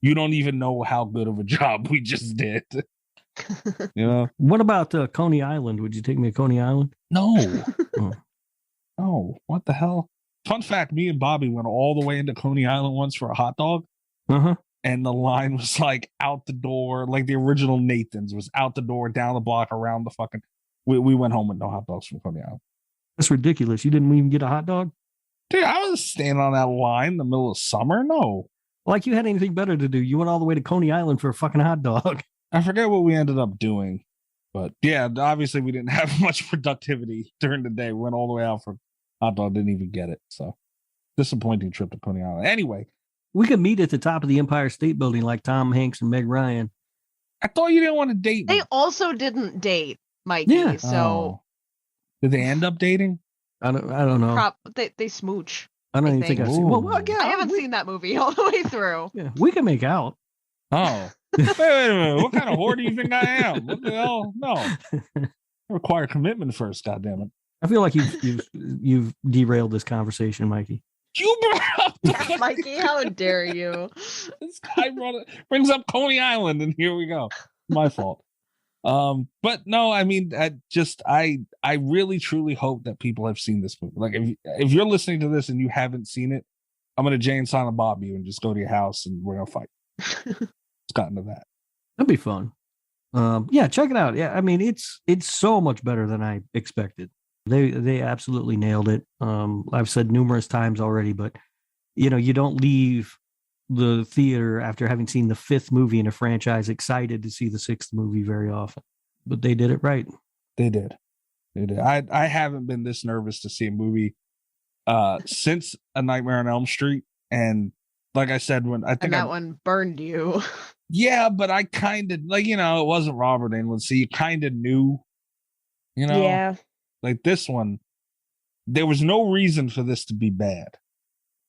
you don't even know how good of a job we just did. What about Coney Island? Would you take me to Coney Island? No. Oh, what the hell? Fun fact, me and Bobby went all the way into Coney Island once for a hot dog. Uh-huh. And the line was like out the door, like the original Nathan's was out the door, down the block, around the fucking... We went home with no hot dogs from Coney Island. That's ridiculous. You didn't even get a hot dog? Dude, I was standing on that line in the middle of summer. No. Like you had anything better to do. You went all the way to Coney Island for a fucking hot dog. I forget what we ended up doing. But yeah, obviously we didn't have much productivity during the day. We went all the way out for hot dog, didn't even get it. So disappointing trip to Coney Island. Anyway. We could meet at the top of the Empire State Building like Tom Hanks and Meg Ryan. I thought you didn't want to date me. They also didn't date, Mikey. Yeah. So did they end up dating? I don't know. They smooch. I don't even think I've seen. Well, I haven't seen that movie all the way through. Yeah, we can make out. Oh, wait a minute! What kind of whore do you think I am? What the hell? No, I require commitment first. God damn it! I feel like you've derailed this conversation, Mikey. You brought up the Mikey, how dare you? This guy brings up Coney Island, and here we go. My fault. But no, I mean, I really truly hope that people have seen this movie. Like, if you're listening to this and you haven't seen it, I'm gonna Jay and Silent Bob you and just go to your house and we're gonna fight. It's gotten to that. That'd be fun. Yeah, check it out. Yeah, I mean, it's so much better than I expected. They absolutely nailed it. I've said numerous times already, but you don't leave the theater after having seen the 5th movie in a franchise excited to see the 6th movie very often. But they did it right. They did. I haven't been this nervous to see a movie since A Nightmare on Elm Street. And like I said, that one burned you. Yeah, but I kind of it wasn't Robert Englund, so you kind of knew, Yeah. Like this one, there was no reason for this to be bad.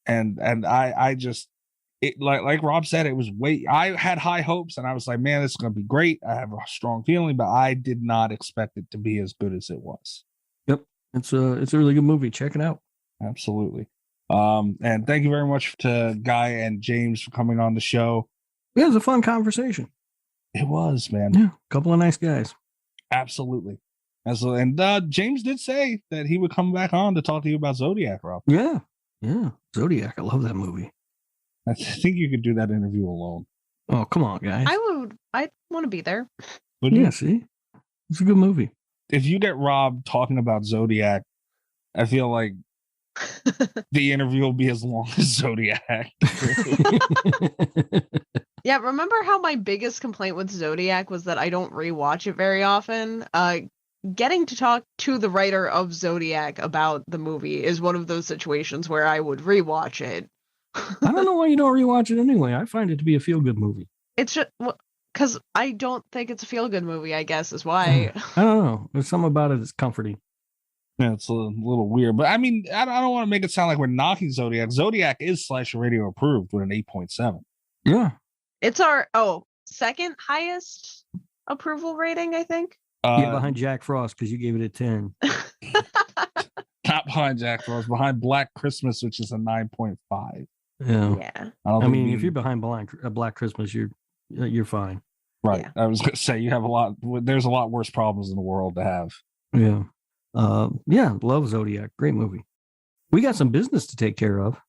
And I just, like Rob said, it was I had high hopes and I was like, man, it's going to be great. I have a strong feeling, but I did not expect it to be as good as it was. Yep. It's a really good movie. Check it out. Absolutely. And thank you very much to Guy and James for coming on the show. Yeah, it was a fun conversation. It was, man. Yeah, a couple of nice guys. Absolutely. And James did say that he would come back on to talk to you about Zodiac, Rob. Yeah. Zodiac. I love that movie. I think you could do that interview alone. Oh, come on, guys. I'd want to be there. Yeah, see? It's a good movie. If you get Rob talking about Zodiac, I feel like the interview will be as long as Zodiac. Yeah, remember how my biggest complaint with Zodiac was that I don't rewatch it very often? Getting to talk to the writer of Zodiac about the movie is one of those situations where I would rewatch it. I don't know why you don't rewatch it anyway. I find it to be a feel-good movie. It's just because I don't think it's a feel-good movie, I guess, is why. I don't know. There's something about it that's comforting. Yeah, it's a little weird. But I mean, I don't want to make it sound like we're knocking Zodiac. Zodiac is Slasher Radio approved with an 8.7. Yeah. It's our second highest approval rating, I think. Behind Jack Frost, because you gave it a 10. Not behind Jack Frost, behind Black Christmas, which is a 9.5. Yeah. I mean, if you're behind Black Christmas, you're fine. Right. Yeah. I was going to say there's a lot worse problems in the world to have. Yeah. Love Zodiac. Great movie. We got some business to take care of.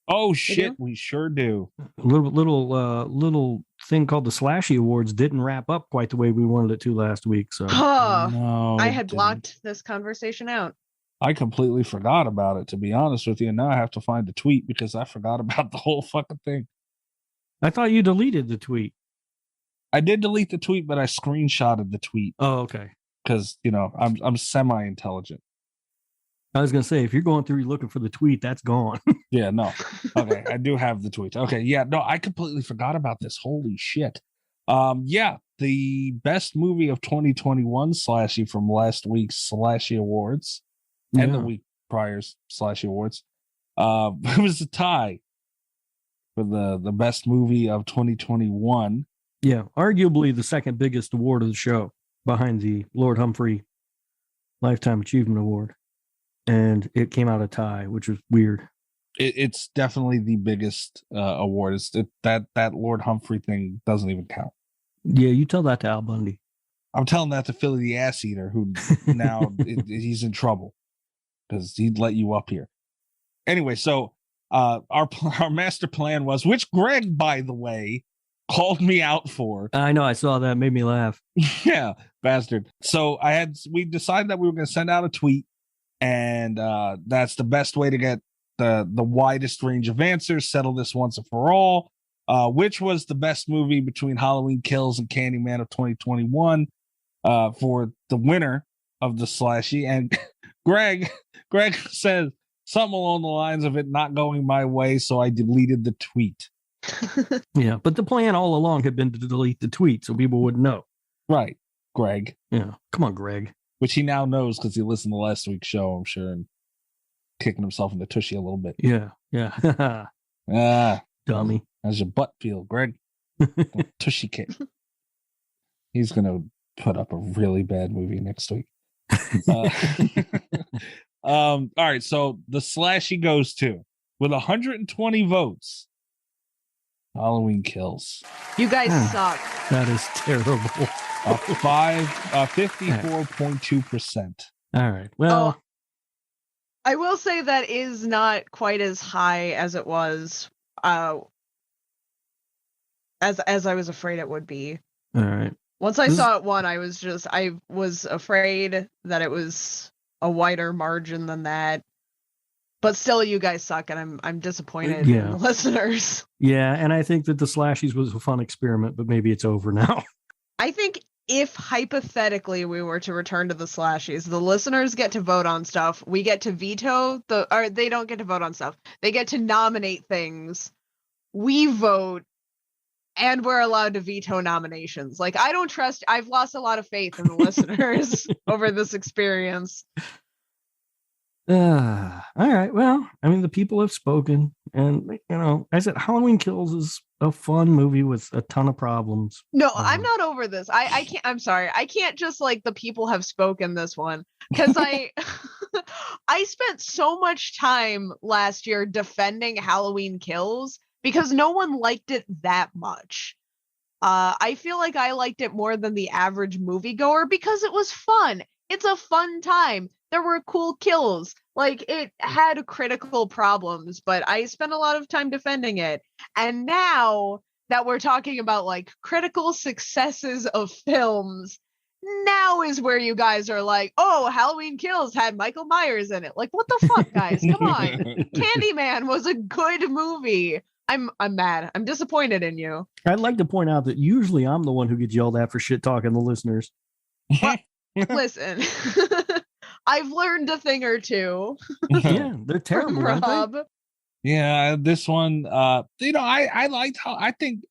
Oh shit, we sure do. A little thing called the Slashy Awards didn't wrap up quite the way we wanted it to last week. So no, I had blocked this conversation out. I completely forgot about it, to be honest with you. Now I have to find the tweet because I forgot about the whole fucking thing. I thought you deleted the tweet. I did delete the tweet, but I screenshotted the tweet. Oh, okay. Because I'm semi-intelligent. I was gonna say, if you're going through looking for the tweet, that's gone. Yeah, no. Okay, I do have the tweet. Okay, yeah, no, I completely forgot about this. Holy shit. The best movie of 2021 Slashy from last week's Slashy Awards and the week prior's Slashy Awards. It was a tie for the best movie of 2021. Yeah, arguably the second biggest award of the show, behind the Lord Humphrey Lifetime Achievement Award. And it came out a tie, which was weird. It's definitely the biggest award. That Lord Humphrey thing doesn't even count. Yeah, you tell that to Al Bundy. I'm telling that to Philly the Ass Eater, who now he's in trouble because he'd let you up here. Anyway, so our master plan was, which Greg, by the way, called me out for. I know, I saw that, made me laugh. Yeah, bastard. So we decided that we were going to send out a tweet. And that's the best way to get the widest range of answers, settle this once and for all. Which was the best movie between Halloween Kills and Candyman of 2021 for the winner of the Slashy. And Greg says something along the lines of it not going my way, so I deleted the tweet. Yeah, but the plan all along had been to delete the tweet so people wouldn't know. Right, Greg. Yeah, come on, Greg. Which he now knows because he listened to last week's show, I'm sure, and kicking himself in the tushy a little bit. Yeah. Dummy. How's your butt feel, Greg? Tushy kick. He's going to put up a really bad movie next week. All right, so the Slashy goes to, with 120 votes. Halloween Kills. You guys suck. That is terrible. 54.2%. All right. Well, I will say that is not quite as high as it was, as I was afraid it would be. all right. Once I saw it won, I was afraid that it was a wider margin than that. But still, you guys suck, and I'm disappointed in the listeners. Yeah, and I think that the Slashies was a fun experiment, but maybe it's over now. I think if hypothetically we were to return to the Slashies, the listeners get to vote on stuff. We get to veto or they don't get to vote on stuff. They get to nominate things. We vote, and we're allowed to veto nominations. Like, I've lost a lot of faith in the listeners over this experience. All right. Well, I mean, the people have spoken, and I said Halloween Kills is a fun movie with a ton of problems. No, I'm not over this. I can't. I'm sorry. I can't just like the people have spoken this one, because I spent so much time last year defending Halloween Kills because no one liked it that much. I feel like I liked it more than the average moviegoer because it was fun. It's a fun time. There were cool kills. Like, it had critical problems, but I spent a lot of time defending it. And now that we're talking about like critical successes of films, now is where you guys are like, oh, Halloween Kills had Michael Myers in it. Like, what the fuck, guys? Come on. Candyman was a good movie. I'm mad. I'm disappointed in you. I'd like to point out that usually I'm the one who gets yelled at for shit talking the listeners. Listen, I've learned a thing or two. Yeah, they're terrible, aren't Rob. they? Yeah, this one, I liked how, I think,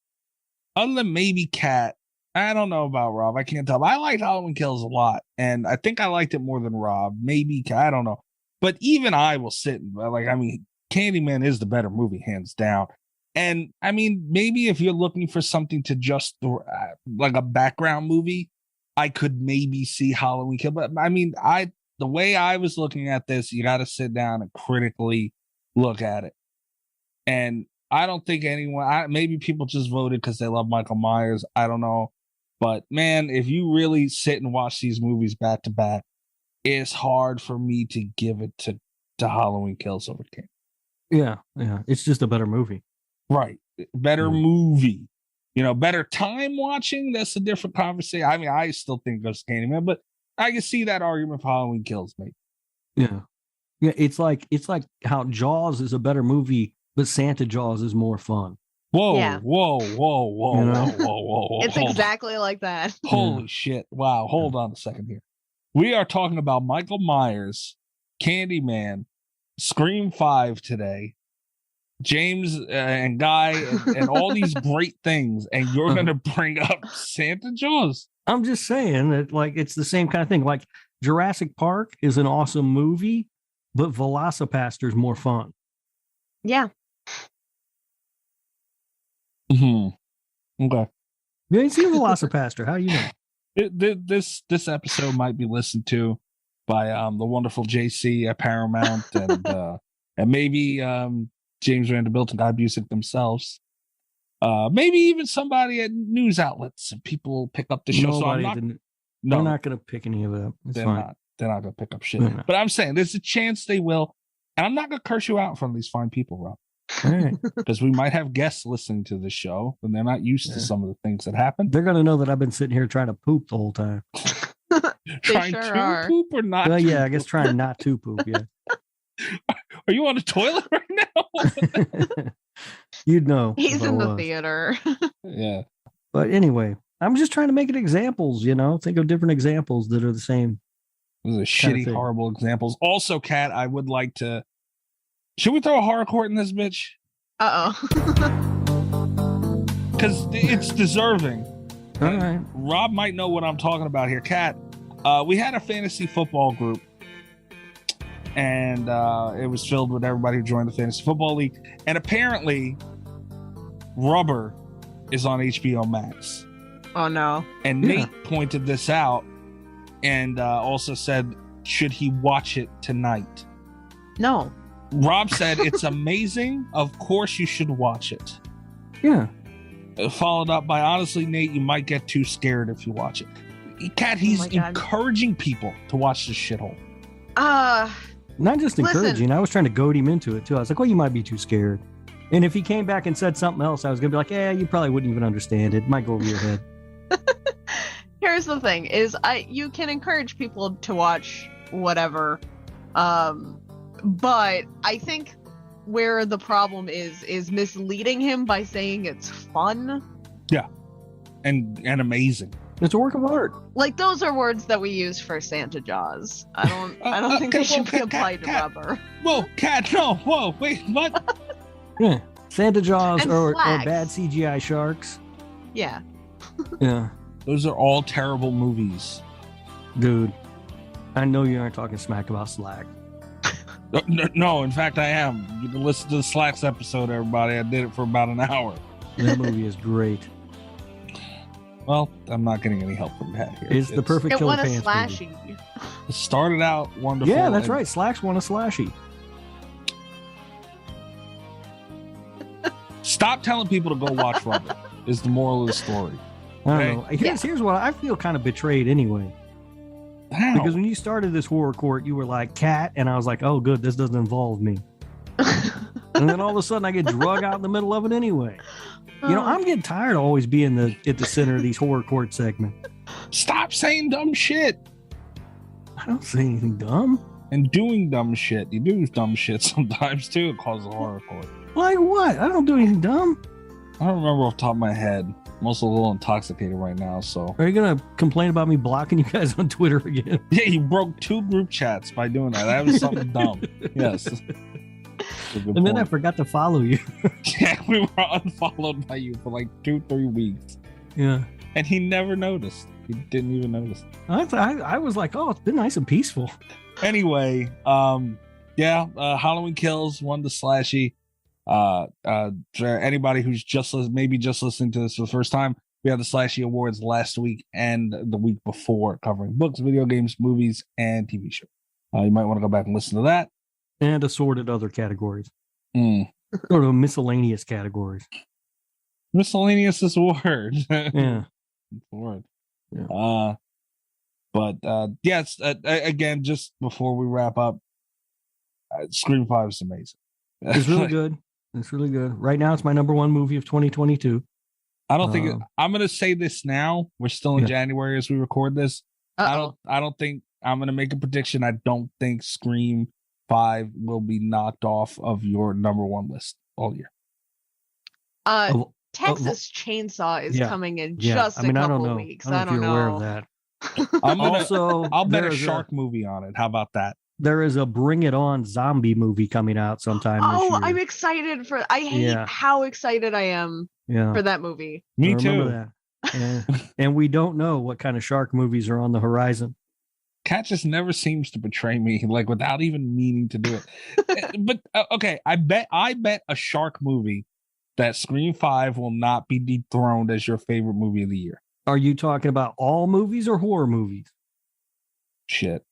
other than maybe Kat, I don't know about Rob, I can't tell, but I liked Halloween Kills a lot, and I think I liked it more than Rob, maybe Kat, I don't know, but even I will sit and, like, I mean, Candyman is the better movie, hands down, and, I mean, maybe if you're looking for something to just, like a background movie, I could maybe see Halloween Kills, but, I mean, the way I was looking at this, you got to sit down and critically look at it. And I don't think anyone, maybe people just voted because they love Michael Myers. I don't know. But man, if you really sit and watch these movies back to back, it's hard for me to give it to Halloween Kills over King. Yeah. It's just a better movie. Right. Better movie. Better time watching. That's a different conversation. I mean, I still think it's Candyman, but I can see that argument for Halloween Kills, mate. Yeah. It's like how Jaws is a better movie, but Santa Jaws is more fun. Whoa, Yeah. whoa. It's exactly like that. Holy shit. Wow. Hold on a second here. We are talking about Michael Myers, Candyman, Scream 5 today, James and Guy, and all these great things, and you're going to bring up Santa Jaws. I'm just saying that, like, it's the same kind of thing. Like, Jurassic Park is an awesome movie, but Velocipaster is more fun. Yeah. Okay. You ain't seen Velocipaster. How do you know? This episode might be listened to by the wonderful JC at Paramount and maybe James Vanderbilt and Guy Busick themselves. Maybe even somebody at news outlets, and people pick up the show. They're not going to pick any of that. It's fine. They're not going to pick up shit. But I'm saying there's a chance they will. And I'm not going to curse you out in front of these fine people, Rob. All right. Because we might have guests listening to the show, and they're not used to some of the things that happen. They're going to know that I've been sitting here trying to poop the whole time. Trying sure to are. poop or not? Well, yeah, I guess trying not to poop, yeah. Are you on the toilet right now? You'd know. He's if I in the was. theater. Yeah. But anyway, I'm just trying to make it examples, Think of different examples that are the same. Those are Kind of shitty, thing. horrible examples. Also, Kat, I would like to. Should we throw a horror court in this bitch? Uh-oh. Because it's deserving. All right. Rob might know what I'm talking about here. Kat, we had a fantasy football group, and it was filled with everybody who joined the fantasy football league. And apparently, Rubber is on HBO Max. Oh, no. And Yeah. Nate pointed this out and also said, should he watch it tonight? No. Rob said it's amazing. Of course, you should watch it. Yeah. Followed up by, honestly, Nate, you might get too scared if you watch it. Kat, he's encouraging people to watch this shithole. Not just encouraging. I was trying to goad him into it too. I was like, well, you might be too scared. And if he came back and said something else, I was gonna be like, yeah, you probably wouldn't even understand it. It might go over your head. Here's the thing: you can encourage people to watch whatever, but I think where the problem is misleading him by saying it's fun. Yeah, and amazing. It's a work of art. Like, those are words that we use for Santa Jaws. I don't think they should be applied to rubber. Whoa, Kat, no, whoa, wait, what? Yeah, Santa Jaws or flags. bad CGI sharks. Yeah. Yeah. Those are all terrible movies. Dude, I know you aren't talking smack about Slack. No, in fact, I am. You can listen to the Slacks episode, everybody. I did it for about an hour. That movie is great. Well, I'm not getting any help from Pat here. It's the perfect It killer won a pants slashy. movie. It started out wonderful. Yeah, that's right. Slacks won a slashy. Stop telling people to go watch Rubber is the moral of the story. I don't know. Here's what I feel kind of betrayed anyway. How? Because when you started this horror court, you were like, Cat, and I was like, oh, good, this doesn't involve me. And then all of a sudden I get drug out in the middle of it anyway. You know, I'm getting tired of always being at the center of these horror court segments. Stop saying dumb shit. I don't say anything dumb. And doing dumb shit. You do dumb shit sometimes too. It causes a horror court. Like what? I don't do anything dumb. I don't remember off the top of my head. I'm also a little intoxicated right now, so. Are you going to complain about me blocking you guys on Twitter again? Yeah, you broke 2 group chats by doing that. That was something dumb. Yes. And then I forgot to follow you. Yeah, we were unfollowed by you for like 2-3 weeks. Yeah. And he never noticed. He didn't even notice. I was like, oh, it's been nice and peaceful. Anyway, Halloween Kills won the slashy. For anybody who's just listening to this for the first time, we had the Slashy Awards last week and the week before, covering books, video games, movies, and TV shows. You might want to go back and listen to that. And assorted other categories. Sort of miscellaneous categories. Miscellaneous is a word. Yeah. It's a word. Yeah. Yes, again, just before we wrap up, Scream 5 is amazing. It's really good. It's really good. Right now, it's my number 1 movie of 2022. I don't think I'm going to say this now. We're still in January as we record this. I don't think I'm going to make a prediction. I don't think Scream 5 will be knocked off of your number 1 list all year. Texas Chainsaw is coming in just a couple of weeks. I don't know if you're aware of that. I'll bet a shark movie on it. How about that? There is a Bring It On zombie movie coming out sometime this year. I'm excited for. I hate how excited I am for that movie. Me too. That. And we don't know what kind of shark movies are on the horizon. Kat just never seems to betray me, like without even meaning to do it. But okay, I bet a shark movie that Scream 5 will not be dethroned as your favorite movie of the year. Are you talking about all movies or horror movies? Shit.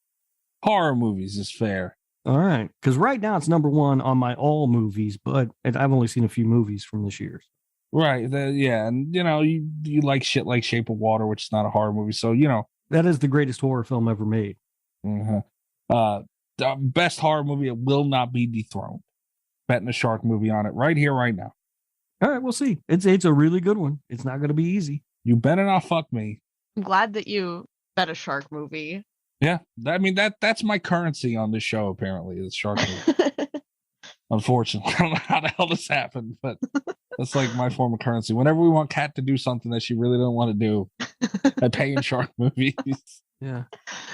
Horror movies is fair. All right. Because right now it's number 1 on my all movies, but I've only seen a few movies from this year. Right. And you know, you like shit like Shape of Water, which is not a horror movie. So, you know. That is the greatest horror film ever made. The best horror movie, it will not be dethroned. Betting a shark movie on it right here, right now. All right, we'll see. It's a really good one. It's not going to be easy. You better not fuck me. I'm glad that you bet a shark movie. Yeah, I mean that's my currency on this show. Apparently, is shark movie. Unfortunately, I don't know how the hell this happened, but that's like my form of currency. Whenever we want Kat to do something that she really don't want to do, I pay in shark movies. Yeah,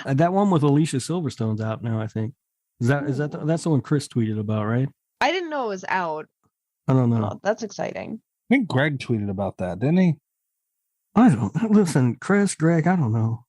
that one with Alicia Silverstone's out now. I think that's the one Chris tweeted about, right? I didn't know it was out. I don't know. Oh, that's exciting. I think Greg tweeted about that, didn't he? I don't listen, Chris, Greg. I don't know.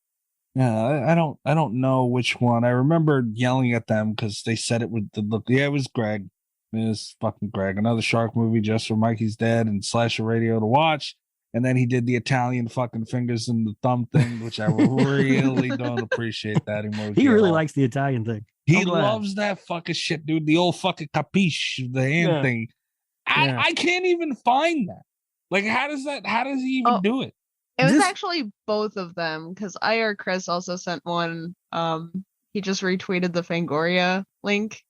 Yeah, I don't know which one. I remember yelling at them because they said it with the look. Yeah, it was Greg. It was fucking Greg. Another shark movie just for Mikey's Dead and Slasher Radio to watch. And then he did the Italian fucking fingers and the thumb thing, which I really don't appreciate that emoji. He really likes the Italian thing. He I'm glad. loves that fucking shit, dude. The old fucking capiche, the hand thing. I can't even find that. Like, how does he even do it? It was actually both of them, because EyeRChris also sent one. He just retweeted the Fangoria link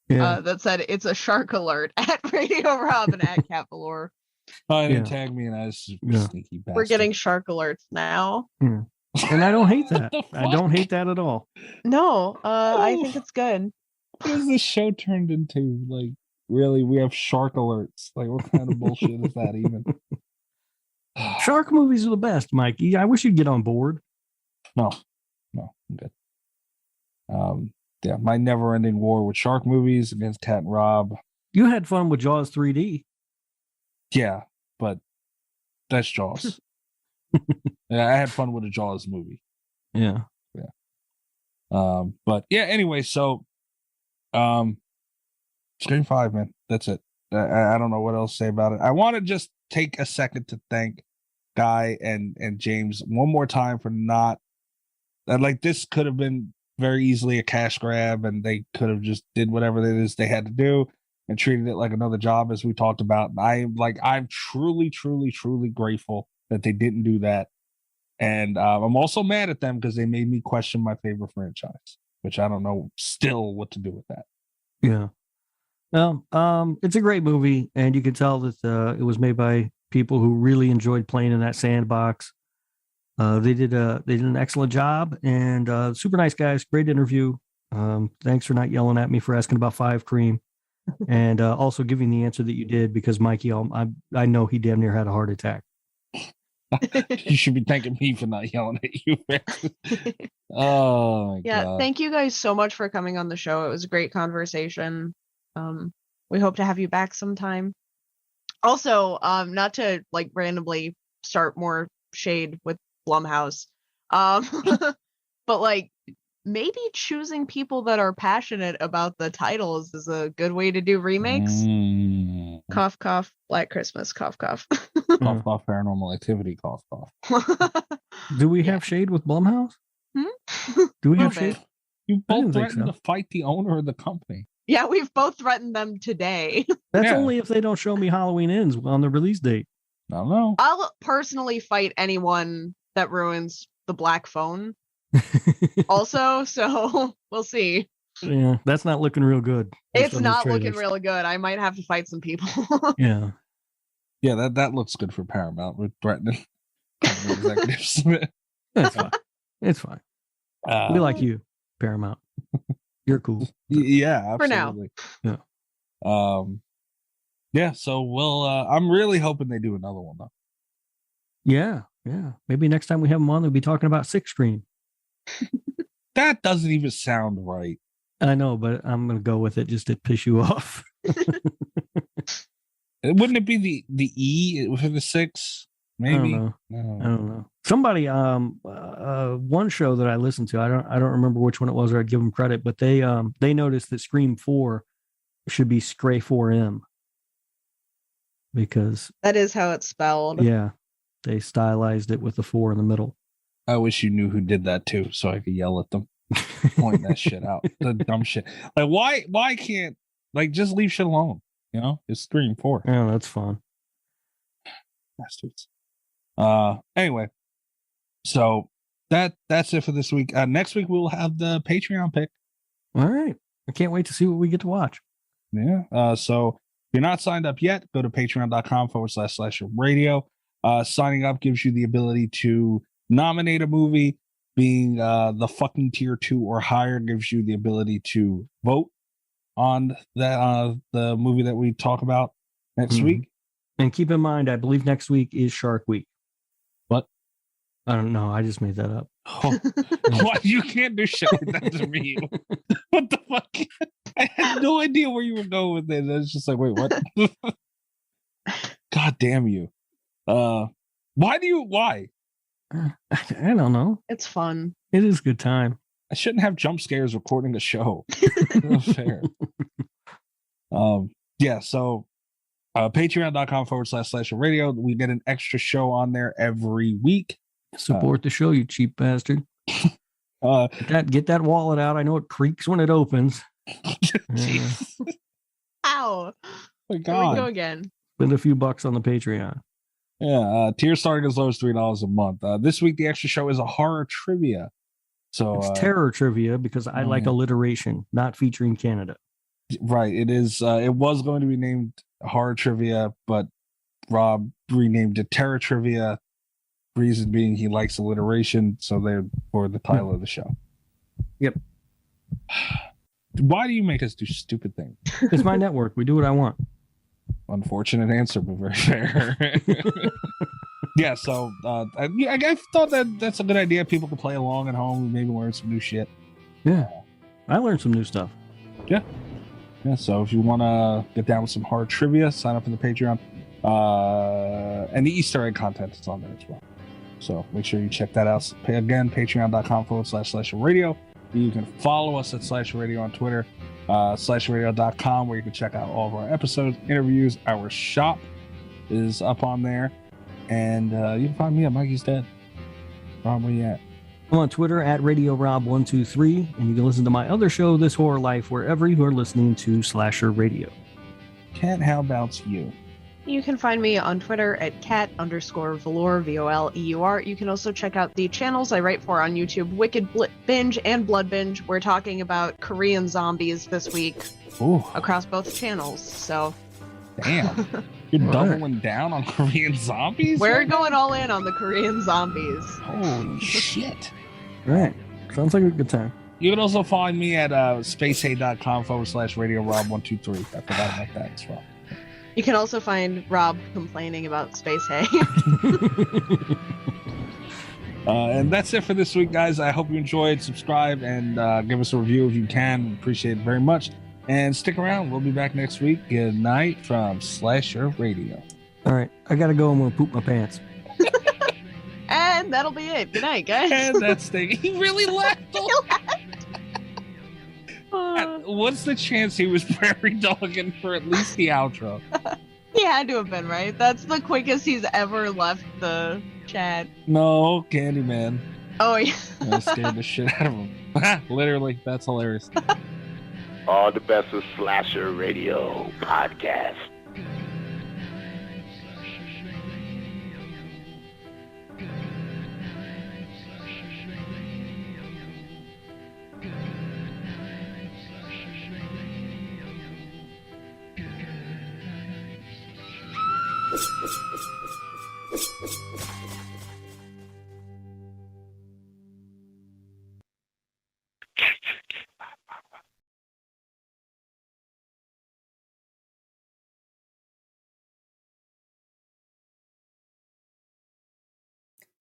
that said it's a shark alert at Radio Rob and at Cat Valor. Oh, and tag me and I was sneaky bastard. We're getting shark alerts now. Yeah. And I don't hate that. I don't hate that at all. No, I think it's good. What has this show turned into? Like, really, we have shark alerts. Like, what kind of bullshit is that even? Shark movies are the best, Mikey. I wish you'd get on board. No, I'm good. My never-ending war with shark movies against Cat and Rob. You had fun with Jaws 3D. Yeah, but that's Jaws. Yeah, I had fun with a Jaws movie. Yeah. But yeah, anyway, so Scream 5, man. That's it. I don't know what else to say about it. I want to just take a second to thank Guy and James one more time for not like, this could have been very easily a cash grab, and they could have just did whatever it is they had to do and treated it like another job, as we talked about. I'm truly grateful that they didn't do that. And I'm also mad at them because they made me question my favorite franchise, which I don't know still what to do with that. Yeah. Well, it's a great movie, and you can tell that it was made by people who really enjoyed playing in that sandbox. They did an excellent job, and super nice guys. Great interview. Thanks for not yelling at me for asking about Five Cream, and also giving the answer that you did, because Mikey, I know he damn near had a heart attack. You should be thanking me for not yelling at you. Oh my God. Thank you guys so much for coming on the show. It was a great conversation. We hope to have you back sometime. Also, not to like randomly start more shade with Blumhouse, but like, maybe choosing people that are passionate about the titles is a good way to do remakes. Cough, cough, Black Christmas, cough, cough. Cough, cough, Paranormal Activity, cough, cough. Do we have shade with Blumhouse? Do we have shade? You both threatened to fight the owner of the company. Yeah, we've both threatened them today. That's only if they don't show me Halloween Ends on the release date. I don't know. I'll personally fight anyone that ruins the black phone. Also, so we'll see. Yeah, that's not looking real good. It's not looking really good. I might have to fight some people. Yeah. Yeah, that looks good for Paramount. We're threatening executives. It's fine. It's fine. We like you, Paramount. You're cool. Yeah, absolutely. For now. Yeah. Yeah, so we'll I'm really hoping they do another one though. Yeah. Maybe next time we have them on, they'll be talking about Six Screen. That doesn't even sound right. I know, but I'm gonna go with it just to piss you off. Wouldn't it be the E for the 6? Maybe. I don't know. Somebody, one show that I listened to, I don't remember which one it was, or I'd give them credit, but they noticed that Scream 4 should be Scray 4M, because that is how it's spelled. Yeah, they stylized it with the 4 in the middle. I wish you knew who did that too, so I could yell at them, point that shit out. The dumb shit. Like, why can't, like, just leave shit alone? You know, it's Scream 4. Yeah, that's fun. Bastards. Anyway, so that's it for this week. Next week we'll have the Patreon pick. All right. I can't wait to see what we get to watch. Yeah. So if you're not signed up yet, go to patreon.com/radio. Signing up gives you the ability to nominate a movie. Being the fucking tier 2 or higher gives you the ability to vote on that the movie that we talk about next week. And keep in mind, I believe next week is Shark Week. What? I don't know. I just made that up. Oh, what? You can't do shit like that to me. What the fuck? I had no idea where you were going with it. It's just like, wait, what? God damn you. Why? I don't know. It's fun. It is a good time. I shouldn't have jump scares recording a show. Not fair. Yeah, so patreon.com/radio. We get an extra show on there every week. Support the show, you cheap bastard. Get that wallet out. I know it creaks when it opens. Ow. My Here God. we go again. Spend a few bucks on the Patreon. Yeah, tiers starting as low as $3 a month. This week, the extra show is a horror trivia. So It's terror trivia because I like alliteration, not featuring Canada. Right. It is. It was going to be named horror trivia, but Rob renamed it terror trivia. Reason being he likes alliteration, so they're for the title of the show. Yep. Why do you make us do stupid things? It's my network. We do what I want. Unfortunate answer, but very fair. Yeah, so I thought that's a good idea. People can play along at home and maybe learn some new shit. Yeah, I learned some new stuff. Yeah. So if you want to get down with some horror trivia, sign up for the Patreon. And the Easter egg content is on there as well. So make sure you check that out. Again, patreon.com/radio. You can follow us at /radio on Twitter, /radio.com, where you can check out all of our episodes, interviews. Our shop is up on there. And you can find me at Mikey's Dead. Rob, where you at? I'm on Twitter at RadioRob123, and you can listen to my other show, This Horror Life, wherever you are listening to Slasher Radio. Kat, how about you? You can find me on Twitter at cat_Valor, VOLEUR. You can also check out the channels I write for on YouTube, Wicked Binge and Blood Binge. We're talking about Korean zombies this week. Ooh. Across both channels. So, damn. You're doubling down on Korean zombies? We're going all in on the Korean zombies. Holy shit. All right. Sounds like a good time. You can also find me at spacehate.com/Radio Rob123. I forgot about that as well. You can also find Rob complaining about Space Hay. And that's it for this week, guys. I hope you enjoyed. Subscribe and give us a review if you can. Appreciate it very much. And stick around. We'll be back next week. Good night from Slasher Radio. All right. I got to go. I'm going to poop my pants. And that'll be it. Good night, guys. And that's he really left. What's the chance he was prairie dogging for at least the outro? He had to have been, right? That's the quickest he's ever left the chat. No, Candyman. Oh, yeah. I scared the shit out of him. Literally, that's hilarious. All the best with Slasher Radio Podcast.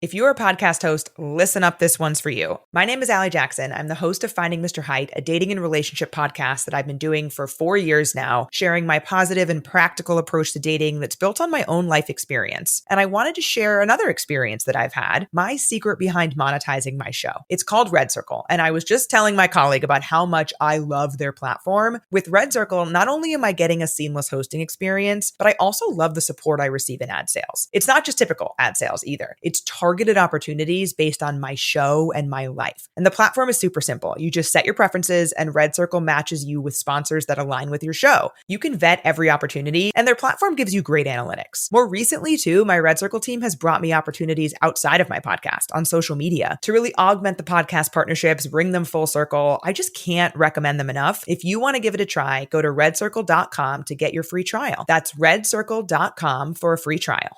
If you're a podcast host, listen up, this one's for you. My name is Allie Jackson. I'm the host of Finding Mr. Height, a dating and relationship podcast that I've been doing for 4 years now, sharing my positive and practical approach to dating that's built on my own life experience. And I wanted to share another experience that I've had, my secret behind monetizing my show. It's called Red Circle, and I was just telling my colleague about how much I love their platform. With Red Circle, not only am I getting a seamless hosting experience, but I also love the support I receive in ad sales. It's not just typical ad sales either. It's targeted opportunities based on my show and my life. And the platform is super simple. You just set your preferences and Red Circle matches you with sponsors that align with your show. You can vet every opportunity and their platform gives you great analytics. More recently too, my Red Circle team has brought me opportunities outside of my podcast on social media to really augment the podcast partnerships, bring them full circle. I just can't recommend them enough. If you want to give it a try, go to redcircle.com to get your free trial. That's redcircle.com for a free trial.